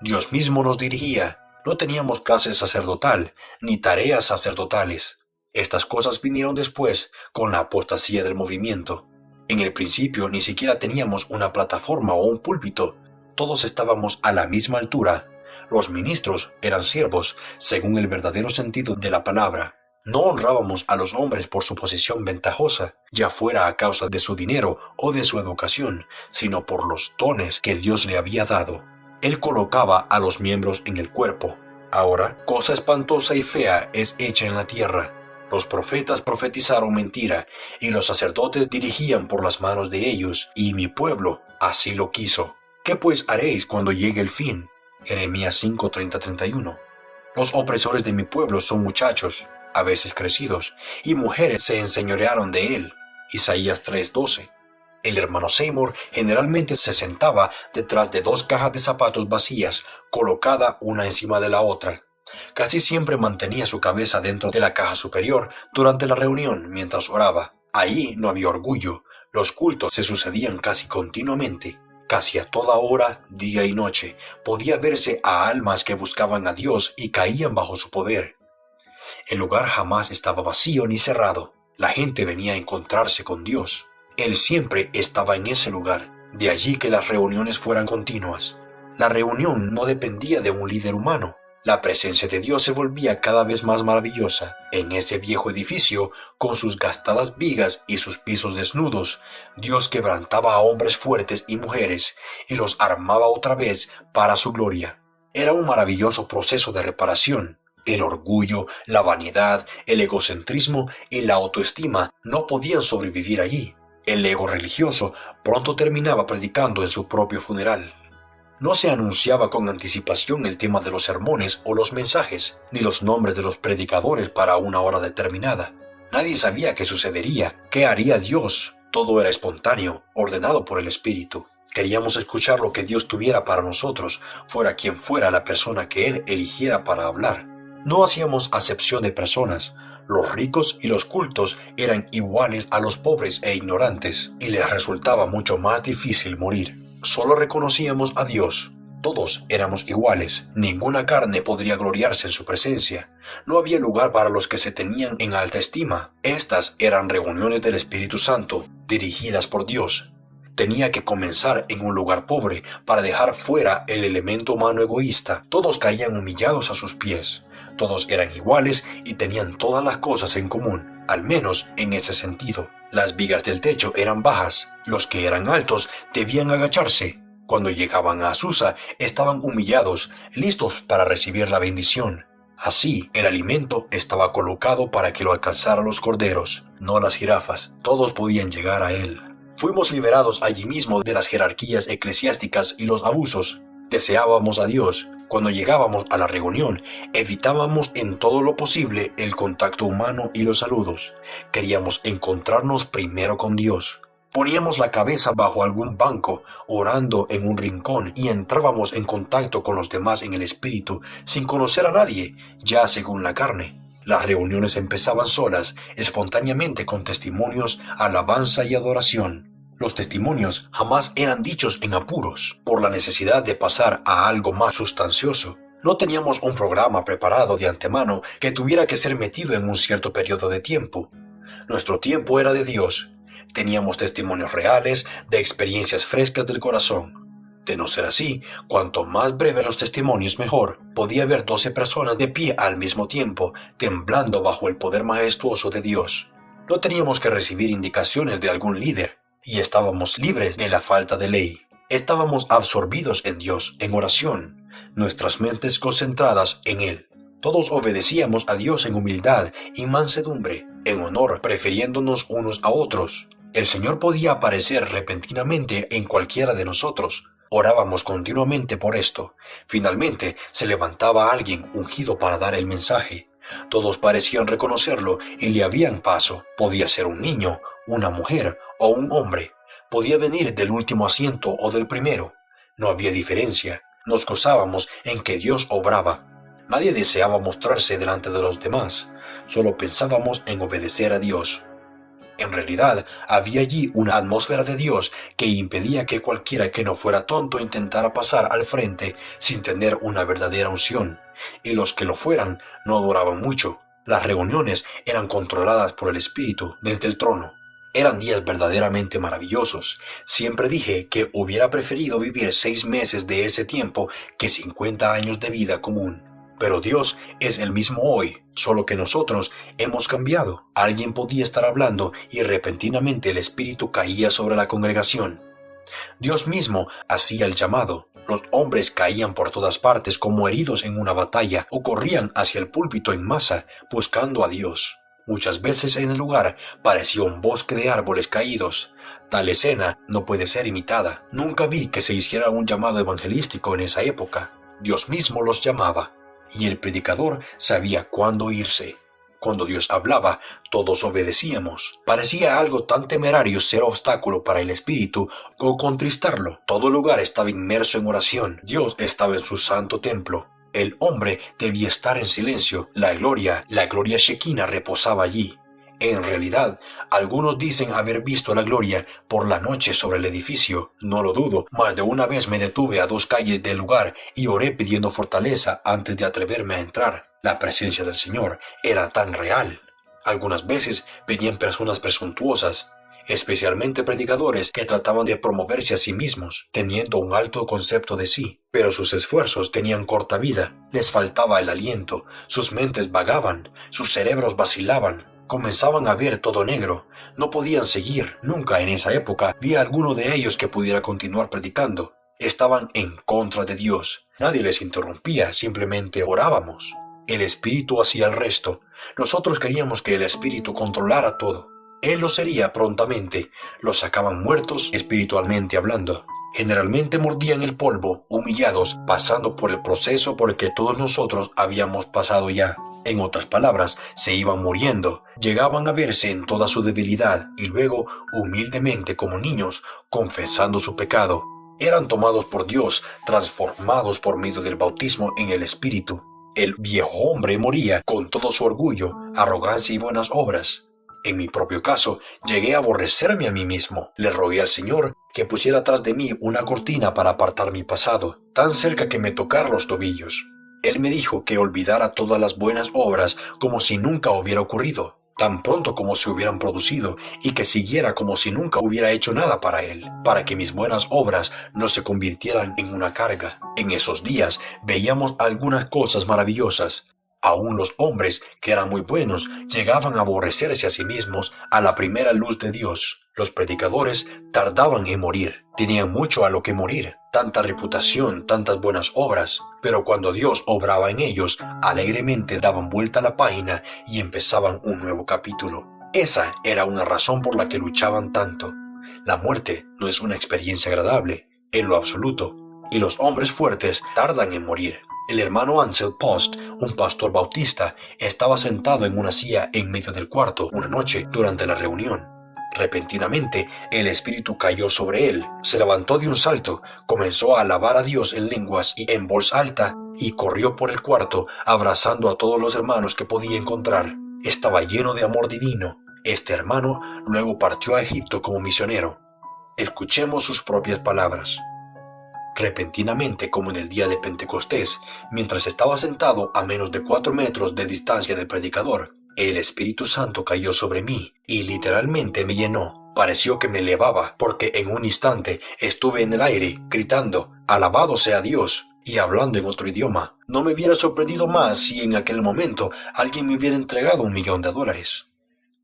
S1: Dios mismo nos dirigía, no teníamos clase sacerdotal, ni tareas sacerdotales. Estas cosas vinieron después, con la apostasía del movimiento. En el principio ni siquiera teníamos una plataforma o un púlpito. Todos estábamos a la misma altura. Los ministros eran siervos, según el verdadero sentido de la palabra. No honrábamos a los hombres por su posición ventajosa, ya fuera a causa de su dinero o de su educación, sino por los dones que Dios le había dado. Él colocaba a los miembros en el cuerpo. Ahora, cosa espantosa y fea es hecha en la tierra. Los profetas profetizaron mentira, y los sacerdotes dirigían por las manos de ellos, y mi pueblo así lo quiso. ¿Qué pues haréis cuando llegue el fin? Jeremías 5:30-31. Los opresores de mi pueblo son muchachos, a veces crecidos, y mujeres se enseñorearon de él. Isaías 3:12. El hermano Seymour generalmente se sentaba detrás de 2 cajas de zapatos vacías, colocada una encima de la otra. Casi siempre mantenía su cabeza dentro de la caja superior durante la reunión mientras oraba. Ahí no había orgullo. Los cultos se sucedían casi continuamente. Casi a toda hora, día y noche, podía verse a almas que buscaban a Dios y caían bajo su poder. El lugar jamás estaba vacío ni cerrado. La gente venía a encontrarse con Dios. Él siempre estaba en ese lugar. De allí que las reuniones fueran continuas. La reunión no dependía de un líder humano. La presencia de Dios se volvía cada vez más maravillosa. En ese viejo edificio, con sus gastadas vigas y sus pisos desnudos, Dios quebrantaba a hombres fuertes y mujeres y los armaba otra vez para su gloria. Era un maravilloso proceso de reparación. El orgullo, la vanidad, el egocentrismo y la autoestima no podían sobrevivir allí. El ego religioso pronto terminaba predicando en su propio funeral. No se anunciaba con anticipación el tema de los sermones o los mensajes, ni los nombres de los predicadores para una hora determinada. Nadie sabía qué sucedería, qué haría Dios. Todo era espontáneo, ordenado por el Espíritu. Queríamos escuchar lo que Dios tuviera para nosotros, fuera quien fuera la persona que Él eligiera para hablar. No hacíamos acepción de personas. Los ricos y los cultos eran iguales a los pobres e ignorantes, y les resultaba mucho más difícil morir. Solo reconocíamos a Dios. Todos éramos iguales. Ninguna carne podría gloriarse en su presencia. No había lugar para los que se tenían en alta estima. Estas eran reuniones del Espíritu Santo, dirigidas por Dios. Tenía que comenzar en un lugar pobre para dejar fuera el elemento humano egoísta. Todos caían humillados a sus pies. Todos eran iguales y tenían todas las cosas en común, al menos en ese sentido. Las vigas del techo eran bajas. Los que eran altos debían agacharse. Cuando llegaban a Azusa, estaban humillados, listos para recibir la bendición. Así, el alimento estaba colocado para que lo alcanzaran los corderos, no las jirafas. Todos podían llegar a él. Fuimos liberados allí mismo de las jerarquías eclesiásticas y los abusos. Deseábamos a Dios. Cuando llegábamos a la reunión, evitábamos en todo lo posible el contacto humano y los saludos. Queríamos encontrarnos primero con Dios. Poníamos la cabeza bajo algún banco, orando en un rincón, y entrábamos en contacto con los demás en el espíritu, sin conocer a nadie, ya según la carne. Las reuniones empezaban solas, espontáneamente con testimonios, alabanza y adoración. Los testimonios jamás eran dichos en apuros, por la necesidad de pasar a algo más sustancioso. No teníamos un programa preparado de antemano que tuviera que ser metido en un cierto periodo de tiempo. Nuestro tiempo era de Dios. Teníamos testimonios reales de experiencias frescas del corazón. De no ser así, cuanto más breves los testimonios mejor. Podía haber 12 personas de pie al mismo tiempo, temblando bajo el poder majestuoso de Dios. No teníamos que recibir indicaciones de algún líder, y estábamos libres de la falta de ley. Estábamos absorbidos en Dios, en oración, nuestras mentes concentradas en Él. Todos obedecíamos a Dios en humildad y mansedumbre, en honor, prefiriéndonos unos a otros. El Señor podía aparecer repentinamente en cualquiera de nosotros. Orábamos continuamente por esto. Finalmente se levantaba alguien ungido para dar el mensaje. Todos parecían reconocerlo y le abrían paso. Podía ser un niño, una mujer o un hombre. Podía venir del último asiento o del primero. No había diferencia. Nos gozábamos en que Dios obraba. Nadie deseaba mostrarse delante de los demás. Solo pensábamos en obedecer a Dios. En realidad, había allí una atmósfera de Dios que impedía que cualquiera que no fuera tonto intentara pasar al frente sin tener una verdadera unción, y los que lo fueran no duraban mucho. Las reuniones eran controladas por el Espíritu desde el trono. Eran días verdaderamente maravillosos. Siempre dije que hubiera preferido vivir 6 meses de ese tiempo que 50 años de vida común. Pero Dios es el mismo hoy, solo que nosotros hemos cambiado. Alguien podía estar hablando y repentinamente el Espíritu caía sobre la congregación. Dios mismo hacía el llamado. Los hombres caían por todas partes como heridos en una batalla o corrían hacia el púlpito en masa buscando a Dios. Muchas veces en el lugar parecía un bosque de árboles caídos. Tal escena no puede ser imitada. Nunca vi que se hiciera un llamado evangelístico en esa época. Dios mismo los llamaba. Y el predicador sabía cuándo irse. Cuando Dios hablaba, todos obedecíamos. Parecía algo tan temerario ser obstáculo para el Espíritu o contristarlo. Todo lugar estaba inmerso en oración. Dios estaba en su santo templo. El hombre debía estar en silencio. La gloria Shekinah reposaba allí. En realidad, algunos dicen haber visto la gloria por la noche sobre el edificio. No lo dudo. Más de una vez me detuve a 2 calles del lugar y oré pidiendo fortaleza antes de atreverme a entrar. La presencia del Señor era tan real. Algunas veces venían personas presuntuosas, especialmente predicadores que trataban de promoverse a sí mismos, teniendo un alto concepto de sí. Pero sus esfuerzos tenían corta vida. Les faltaba el aliento. Sus mentes vagaban. Sus cerebros vacilaban. Comenzaban a ver todo negro. No podían seguir. Nunca en esa época vi a alguno de ellos que pudiera continuar predicando. Estaban en contra de Dios. Nadie les interrumpía, simplemente orábamos. El Espíritu hacía el resto. Nosotros queríamos que el Espíritu controlara todo. Él lo sería prontamente. Los sacaban muertos espiritualmente hablando. Generalmente mordían el polvo, humillados, pasando por el proceso por el que todos nosotros habíamos pasado ya. En otras palabras, se iban muriendo, llegaban a verse en toda su debilidad y luego, humildemente como niños, confesando su pecado. Eran tomados por Dios, transformados por medio del bautismo en el Espíritu. El viejo hombre moría con todo su orgullo, arrogancia y buenas obras. En mi propio caso, llegué a aborrecerme a mí mismo. Le rogué al Señor que pusiera atrás de mí una cortina para apartar mi pasado, tan cerca que me tocara los tobillos. Él me dijo que olvidara todas las buenas obras como si nunca hubiera ocurrido, tan pronto como se hubieran producido, y que siguiera como si nunca hubiera hecho nada para Él, para que mis buenas obras no se convirtieran en una carga. En esos días veíamos algunas cosas maravillosas. Aún los hombres, que eran muy buenos, llegaban a aborrecerse a sí mismos a la primera luz de Dios. Los predicadores tardaban en morir. Tenían mucho a lo que morir, tanta reputación, tantas buenas obras. Pero cuando Dios obraba en ellos, alegremente daban vuelta a la página y empezaban un nuevo capítulo. Esa era una razón por la que luchaban tanto. La muerte no es una experiencia agradable, en lo absoluto, y los hombres fuertes tardan en morir. El hermano Ansel Post, un pastor bautista, estaba sentado en una silla en medio del cuarto una noche durante la reunión. Repentinamente, el Espíritu cayó sobre él. Se levantó de un salto, comenzó a alabar a Dios en lenguas y en voz alta, y corrió por el cuarto, abrazando a todos los hermanos que podía encontrar. Estaba lleno de amor divino. Este hermano luego partió a Egipto como misionero. Escuchemos sus propias palabras. Repentinamente, como en el día de Pentecostés, mientras estaba sentado a menos de 4 metros de distancia del predicador, el Espíritu Santo cayó sobre mí y literalmente me llenó. Pareció que me elevaba, porque en un instante estuve en el aire, gritando, «Alabado sea Dios», y hablando en otro idioma. No me hubiera sorprendido más si en aquel momento alguien me hubiera entregado $1.000.000.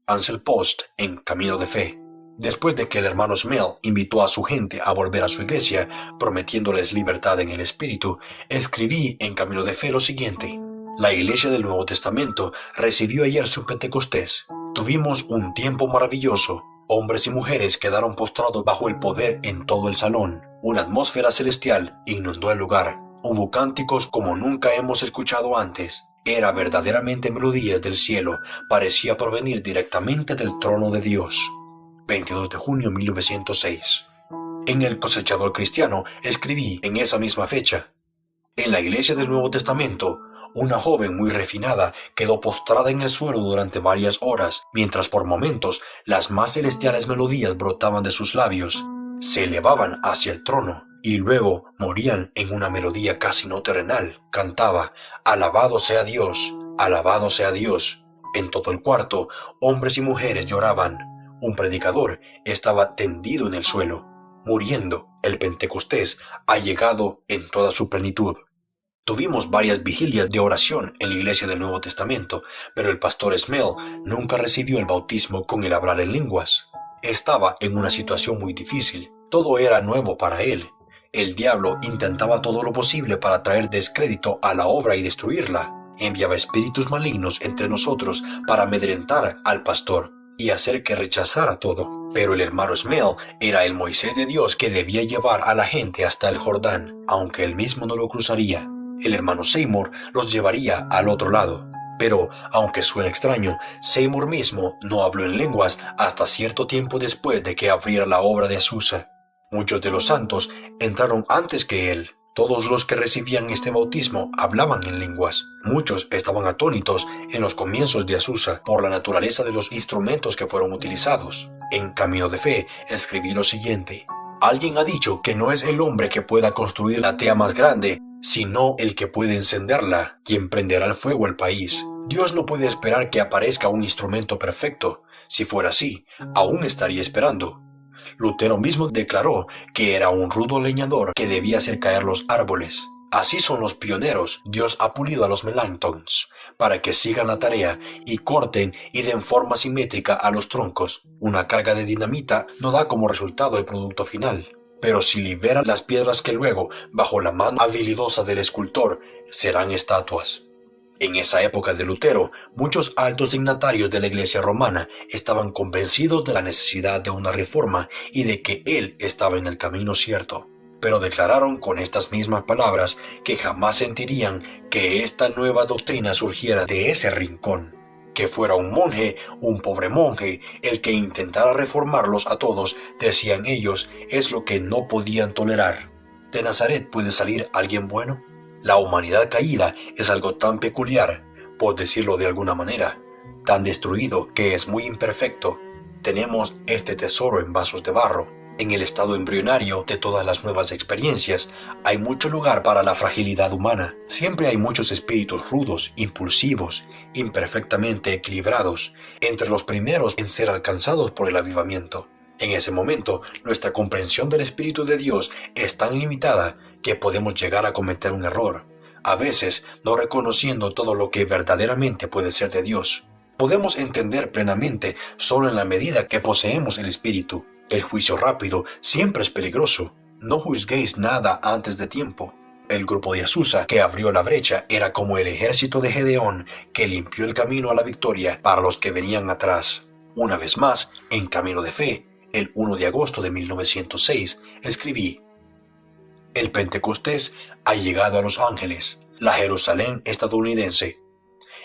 S1: Ansel Post, en Camino de Fe. Después de que el hermano Smell invitó a su gente a volver a su iglesia, prometiéndoles libertad en el espíritu, escribí en Camino de Fe lo siguiente: la iglesia del Nuevo Testamento recibió ayer su Pentecostés. Tuvimos un tiempo maravilloso. Hombres y mujeres quedaron postrados bajo el poder en todo el salón. Una atmósfera celestial inundó el lugar. Hubo cánticos como nunca hemos escuchado antes. Era verdaderamente melodías del cielo. Parecía provenir directamente del trono de Dios. 22 de junio de 1906. En El Cosechador Cristiano escribí en esa misma fecha: en la iglesia del Nuevo Testamento, una joven muy refinada quedó postrada en el suelo durante varias horas, mientras por momentos las más celestiales melodías brotaban de sus labios, se elevaban hacia el trono y luego morían en una melodía casi no terrenal. Cantaba: «Alabado sea Dios, alabado sea Dios». En todo el cuarto, hombres y mujeres lloraban. Un predicador estaba tendido en el suelo, muriendo. El Pentecostés ha llegado en toda su plenitud. Tuvimos varias vigilias de oración en la iglesia del Nuevo Testamento, pero el pastor Smell nunca recibió el bautismo con el hablar en lenguas. Estaba en una situación muy difícil. Todo era nuevo para él. El diablo intentaba todo lo posible para traer descrédito a la obra y destruirla. Enviaba espíritus malignos entre nosotros para amedrentar al pastor y hacer que rechazara todo. Pero el hermano Smell era el Moisés de Dios que debía llevar a la gente hasta el Jordán, aunque él mismo no lo cruzaría. El hermano Seymour los llevaría al otro lado. Pero, aunque suene extraño, Seymour mismo no habló en lenguas hasta cierto tiempo después de que abriera la obra de Azusa. Muchos de los santos entraron antes que él. Todos los que recibían este bautismo hablaban en lenguas. Muchos estaban atónitos en los comienzos de Azusa por la naturaleza de los instrumentos que fueron utilizados. En Camino de Fe escribí lo siguiente: alguien ha dicho que no es el hombre que pueda construir la tea más grande, sino el que puede encenderla, quien prenderá el fuego al país. Dios no puede esperar que aparezca un instrumento perfecto. Si fuera así, aún estaría esperando. Lutero mismo declaró que era un rudo leñador que debía hacer caer los árboles. Así son los pioneros. Dios ha pulido a los Melanchtons para que sigan la tarea y corten y den forma simétrica a los troncos. Una carga de dinamita no da como resultado el producto final, pero si libera las piedras que luego, bajo la mano habilidosa del escultor, serán estatuas. En esa época de Lutero, muchos altos dignatarios de la Iglesia romana estaban convencidos de la necesidad de una reforma y de que él estaba en el camino cierto, pero declararon con estas mismas palabras que jamás sentirían que esta nueva doctrina surgiera de ese rincón, que fuera un monje, un pobre monje, el que intentara reformarlos a todos, decían ellos, es lo que no podían tolerar. ¿De Nazaret puede salir alguien bueno? La humanidad caída es algo tan peculiar, por decirlo de alguna manera, tan destruido que es muy imperfecto. Tenemos este tesoro en vasos de barro. En el estado embrionario de todas las nuevas experiencias, hay mucho lugar para la fragilidad humana. Siempre hay muchos espíritus rudos, impulsivos, imperfectamente equilibrados, entre los primeros en ser alcanzados por el avivamiento. En ese momento, nuestra comprensión del Espíritu de Dios es tan limitada que podemos llegar a cometer un error, a veces no reconociendo todo lo que verdaderamente puede ser de Dios. Podemos entender plenamente solo en la medida que poseemos el Espíritu. El juicio rápido siempre es peligroso. No juzguéis nada antes de tiempo. El grupo de Azusa que abrió la brecha era como el ejército de Gedeón que limpió el camino a la victoria para los que venían atrás. Una vez más, en Camino de Fe, el 1 de agosto de 1906, escribí: el Pentecostés ha llegado a Los Ángeles, la Jerusalén estadounidense.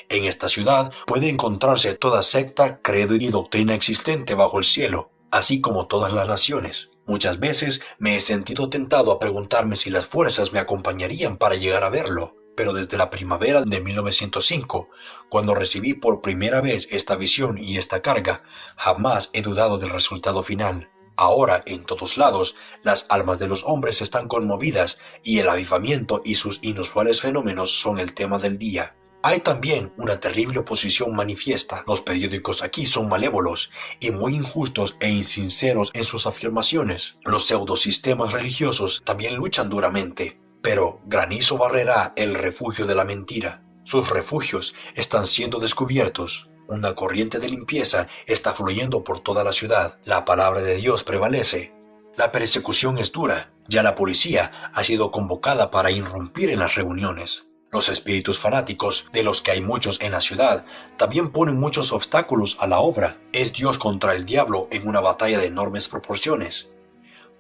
S1: En esta ciudad puede encontrarse toda secta, credo y doctrina existente bajo el cielo, así como todas las naciones. Muchas veces me he sentido tentado a preguntarme si las fuerzas me acompañarían para llegar a verlo, pero desde la primavera de 1905, cuando recibí por primera vez esta visión y esta carga, jamás he dudado del resultado final. Ahora, en todos lados, las almas de los hombres están conmovidas y el avivamiento y sus inusuales fenómenos son el tema del día. Hay también una terrible oposición manifiesta. Los periódicos aquí son malévolos y muy injustos e insinceros en sus afirmaciones. Los pseudosistemas religiosos también luchan duramente, pero granizo barrerá el refugio de la mentira. Sus refugios están siendo descubiertos. Una corriente de limpieza está fluyendo por toda la ciudad. La palabra de Dios prevalece. La persecución es dura. Ya la policía ha sido convocada para irrumpir en las reuniones. Los espíritus fanáticos, de los que hay muchos en la ciudad, también ponen muchos obstáculos a la obra. Es Dios contra el diablo en una batalla de enormes proporciones.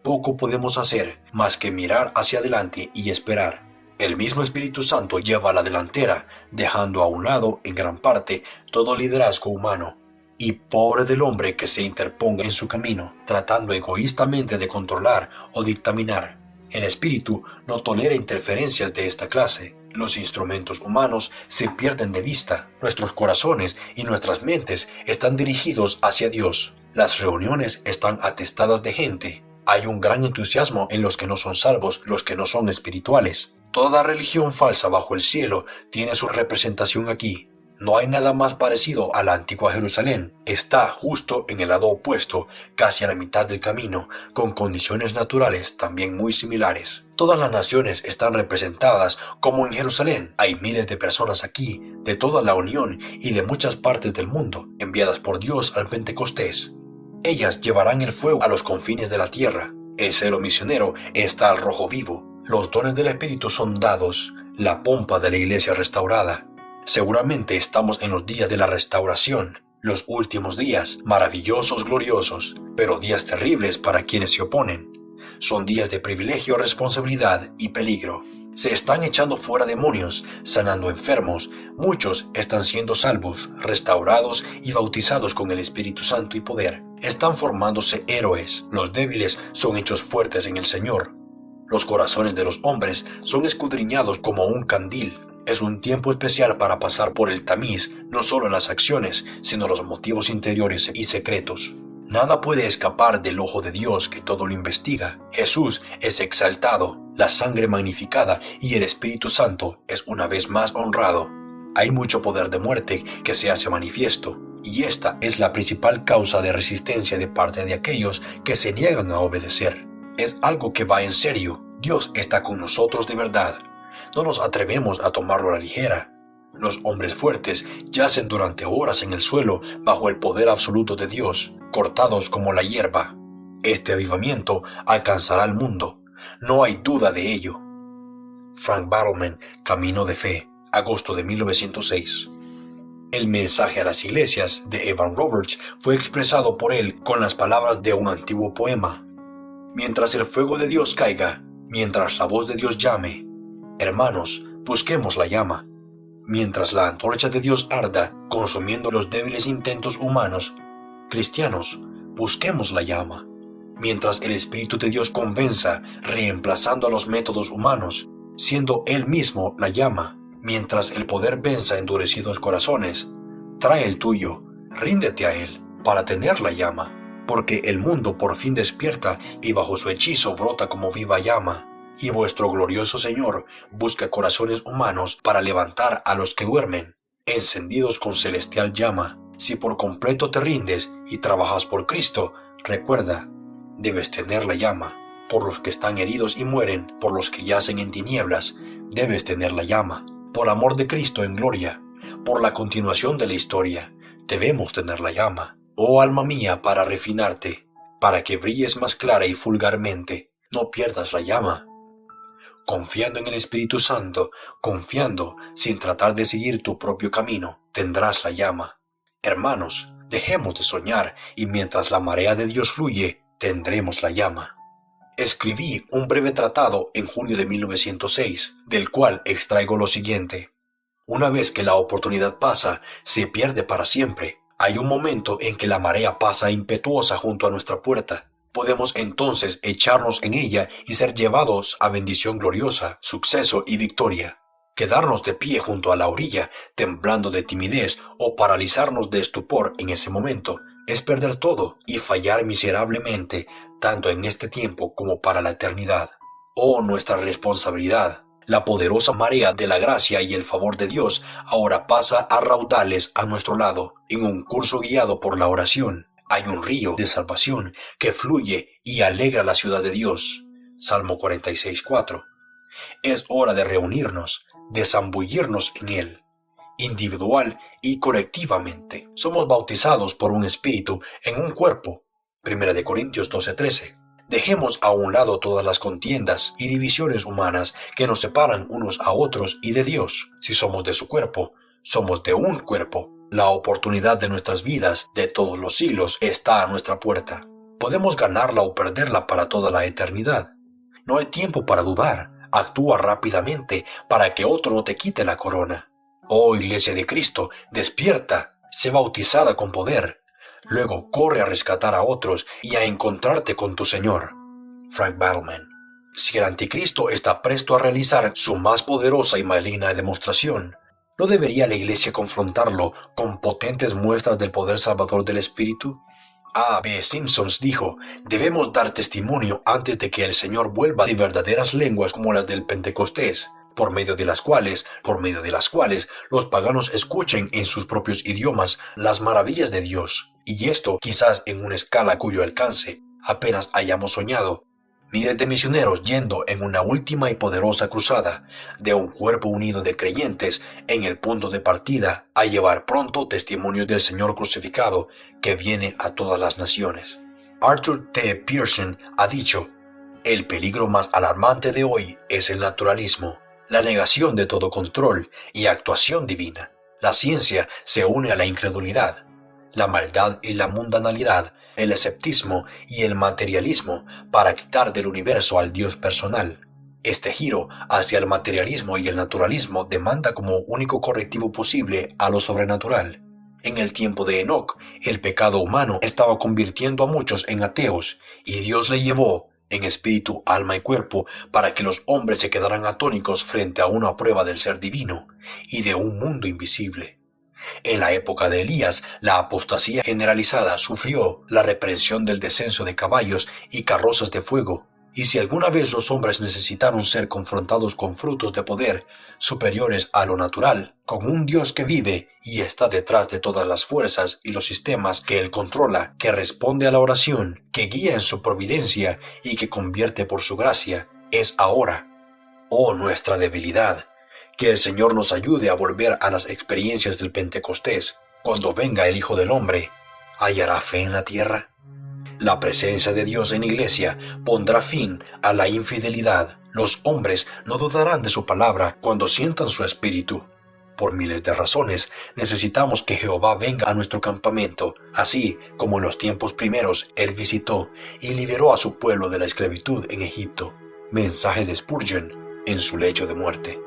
S1: Poco podemos hacer más que mirar hacia adelante y esperar. El mismo Espíritu Santo lleva la delantera, dejando a un lado, en gran parte, todo liderazgo humano. Y pobre del hombre que se interponga en su camino, tratando egoístamente de controlar o dictaminar. El Espíritu no tolera interferencias de esta clase. Los instrumentos humanos se pierden de vista. Nuestros corazones y nuestras mentes están dirigidos hacia Dios. Las reuniones están atestadas de gente. Hay un gran entusiasmo en los que no son salvos, los que no son espirituales. Toda religión falsa bajo el cielo tiene su representación aquí. No hay nada más parecido a la antigua Jerusalén. Está justo en el lado opuesto, casi a la mitad del camino, con condiciones naturales también muy similares. Todas las naciones están representadas como en Jerusalén. Hay miles de personas aquí, de toda la Unión y de muchas partes del mundo, enviadas por Dios al Pentecostés. Ellas llevarán el fuego a los confines de la tierra. El celo misionero está al rojo vivo. Los dones del Espíritu son dados, la pompa de la iglesia restaurada. Seguramente estamos en los días de la restauración, los últimos días, maravillosos, gloriosos, pero días terribles para quienes se oponen. Son días de privilegio, responsabilidad y peligro. Se están echando fuera demonios, sanando enfermos, muchos están siendo salvos, restaurados y bautizados con el Espíritu Santo y poder. Están formándose héroes, los débiles son hechos fuertes en el Señor. Los corazones de los hombres son escudriñados como un candil. Es un tiempo especial para pasar por el tamiz, no solo las acciones, sino los motivos interiores y secretos. Nada puede escapar del ojo de Dios que todo lo investiga. Jesús es exaltado, la sangre magnificada y el Espíritu Santo es una vez más honrado. Hay mucho poder de muerte que se hace manifiesto, y esta es la principal causa de resistencia de parte de aquellos que se niegan a obedecer. Es algo que va en serio. Dios está con nosotros de verdad. No nos atrevemos a tomarlo a la ligera. Los hombres fuertes yacen durante horas en el suelo bajo el poder absoluto de Dios, cortados como la hierba. Este avivamiento alcanzará al mundo. No hay duda de ello. Frank Battleman, Camino de Fe, agosto de 1906. El mensaje a las iglesias de Evan Roberts fue expresado por él con las palabras de un antiguo poema. Mientras el fuego de Dios caiga, mientras la voz de Dios llame, hermanos, busquemos la llama. Mientras la antorcha de Dios arda, consumiendo los débiles intentos humanos, cristianos, busquemos la llama. Mientras el Espíritu de Dios convenza, reemplazando a los métodos humanos, siendo Él mismo la llama, mientras el poder venza endurecidos corazones, trae el tuyo, ríndete a Él, para tener la llama. Porque el mundo por fin despierta y bajo su hechizo brota como viva llama, y vuestro glorioso Señor busca corazones humanos para levantar a los que duermen, encendidos con celestial llama. Si por completo te rindes y trabajas por Cristo, recuerda, debes tener la llama. Por los que están heridos y mueren, por los que yacen en tinieblas, debes tener la llama. Por amor de Cristo en gloria, por la continuación de la historia, debemos tener la llama. Oh alma mía, para refinarte, para que brilles más clara y fulgarmente, no pierdas la llama. Confiando en el Espíritu Santo, confiando sin tratar de seguir tu propio camino, tendrás la llama. Hermanos, dejemos de soñar y mientras la marea de Dios fluye, tendremos la llama. Escribí un breve tratado en junio de 1906, del cual extraigo lo siguiente. Una vez que la oportunidad pasa, se pierde para siempre. Hay un momento en que la marea pasa impetuosa junto a nuestra puerta. Podemos entonces echarnos en ella y ser llevados a bendición gloriosa, suceso y victoria. Quedarnos de pie junto a la orilla, temblando de timidez o paralizarnos de estupor en ese momento, es perder todo y fallar miserablemente, tanto en este tiempo como para la eternidad. Oh, nuestra responsabilidad. La poderosa marea de la gracia y el favor de Dios ahora pasa a raudales a nuestro lado, en un curso guiado por la oración. Hay un río de salvación que fluye y alegra la ciudad de Dios. Salmo 46:4. Es hora de reunirnos, de zambullirnos en él, individual y colectivamente. Somos bautizados por un espíritu en un cuerpo. 1 Corintios 12:13. Dejemos a un lado todas las contiendas y divisiones humanas que nos separan unos a otros y de Dios. Si somos de su cuerpo, somos de un cuerpo. La oportunidad de nuestras vidas de todos los siglos está a nuestra puerta. Podemos ganarla o perderla para toda la eternidad. No hay tiempo para dudar. Actúa rápidamente para que otro no te quite la corona. Oh Iglesia de Cristo, despierta, sé bautizada con poder. Luego corre a rescatar a otros y a encontrarte con tu Señor. Frank Battleman. Si el anticristo está presto a realizar su más poderosa y maligna demostración, ¿no debería la Iglesia confrontarlo con potentes muestras del poder salvador del Espíritu? A. B. Simpsons dijo, debemos dar testimonio antes de que el Señor vuelva de verdaderas lenguas como las del Pentecostés, por medio de las cuales los paganos escuchen en sus propios idiomas las maravillas de Dios, y esto quizás en una escala cuyo alcance apenas hayamos soñado. Miles de misioneros yendo en una última y poderosa cruzada de un cuerpo unido de creyentes en el punto de partida a llevar pronto testimonios del Señor crucificado que viene a todas las naciones. Arthur T. Pearson ha dicho, el peligro más alarmante de hoy es el naturalismo, la negación de todo control y actuación divina. La ciencia se une a la incredulidad, la maldad y la mundanalidad, el escepticismo y el materialismo para quitar del universo al Dios personal. Este giro hacia el materialismo y el naturalismo demanda como único correctivo posible a lo sobrenatural. En el tiempo de Enoc, el pecado humano estaba convirtiendo a muchos en ateos, y Dios le llevó en espíritu, alma y cuerpo para que los hombres se quedaran atónicos frente a una prueba del ser divino y de un mundo invisible. En la época de Elías, la apostasía generalizada sufrió la reprensión del descenso de caballos y carrozas de fuego, y si alguna vez los hombres necesitaron ser confrontados con frutos de poder superiores a lo natural, con un Dios que vive y está detrás de todas las fuerzas y los sistemas que Él controla, que responde a la oración, que guía en su providencia y que convierte por su gracia, es ahora. Oh, nuestra debilidad. Que el Señor nos ayude a volver a las experiencias del Pentecostés. Cuando venga el Hijo del Hombre, ¿hallará fe en la tierra? La presencia de Dios en la iglesia pondrá fin a la infidelidad. Los hombres no dudarán de su palabra cuando sientan su espíritu. Por miles de razones, necesitamos que Jehová venga a nuestro campamento, así como en los tiempos primeros Él visitó y liberó a su pueblo de la esclavitud en Egipto. Mensaje de Spurgeon en su lecho de muerte.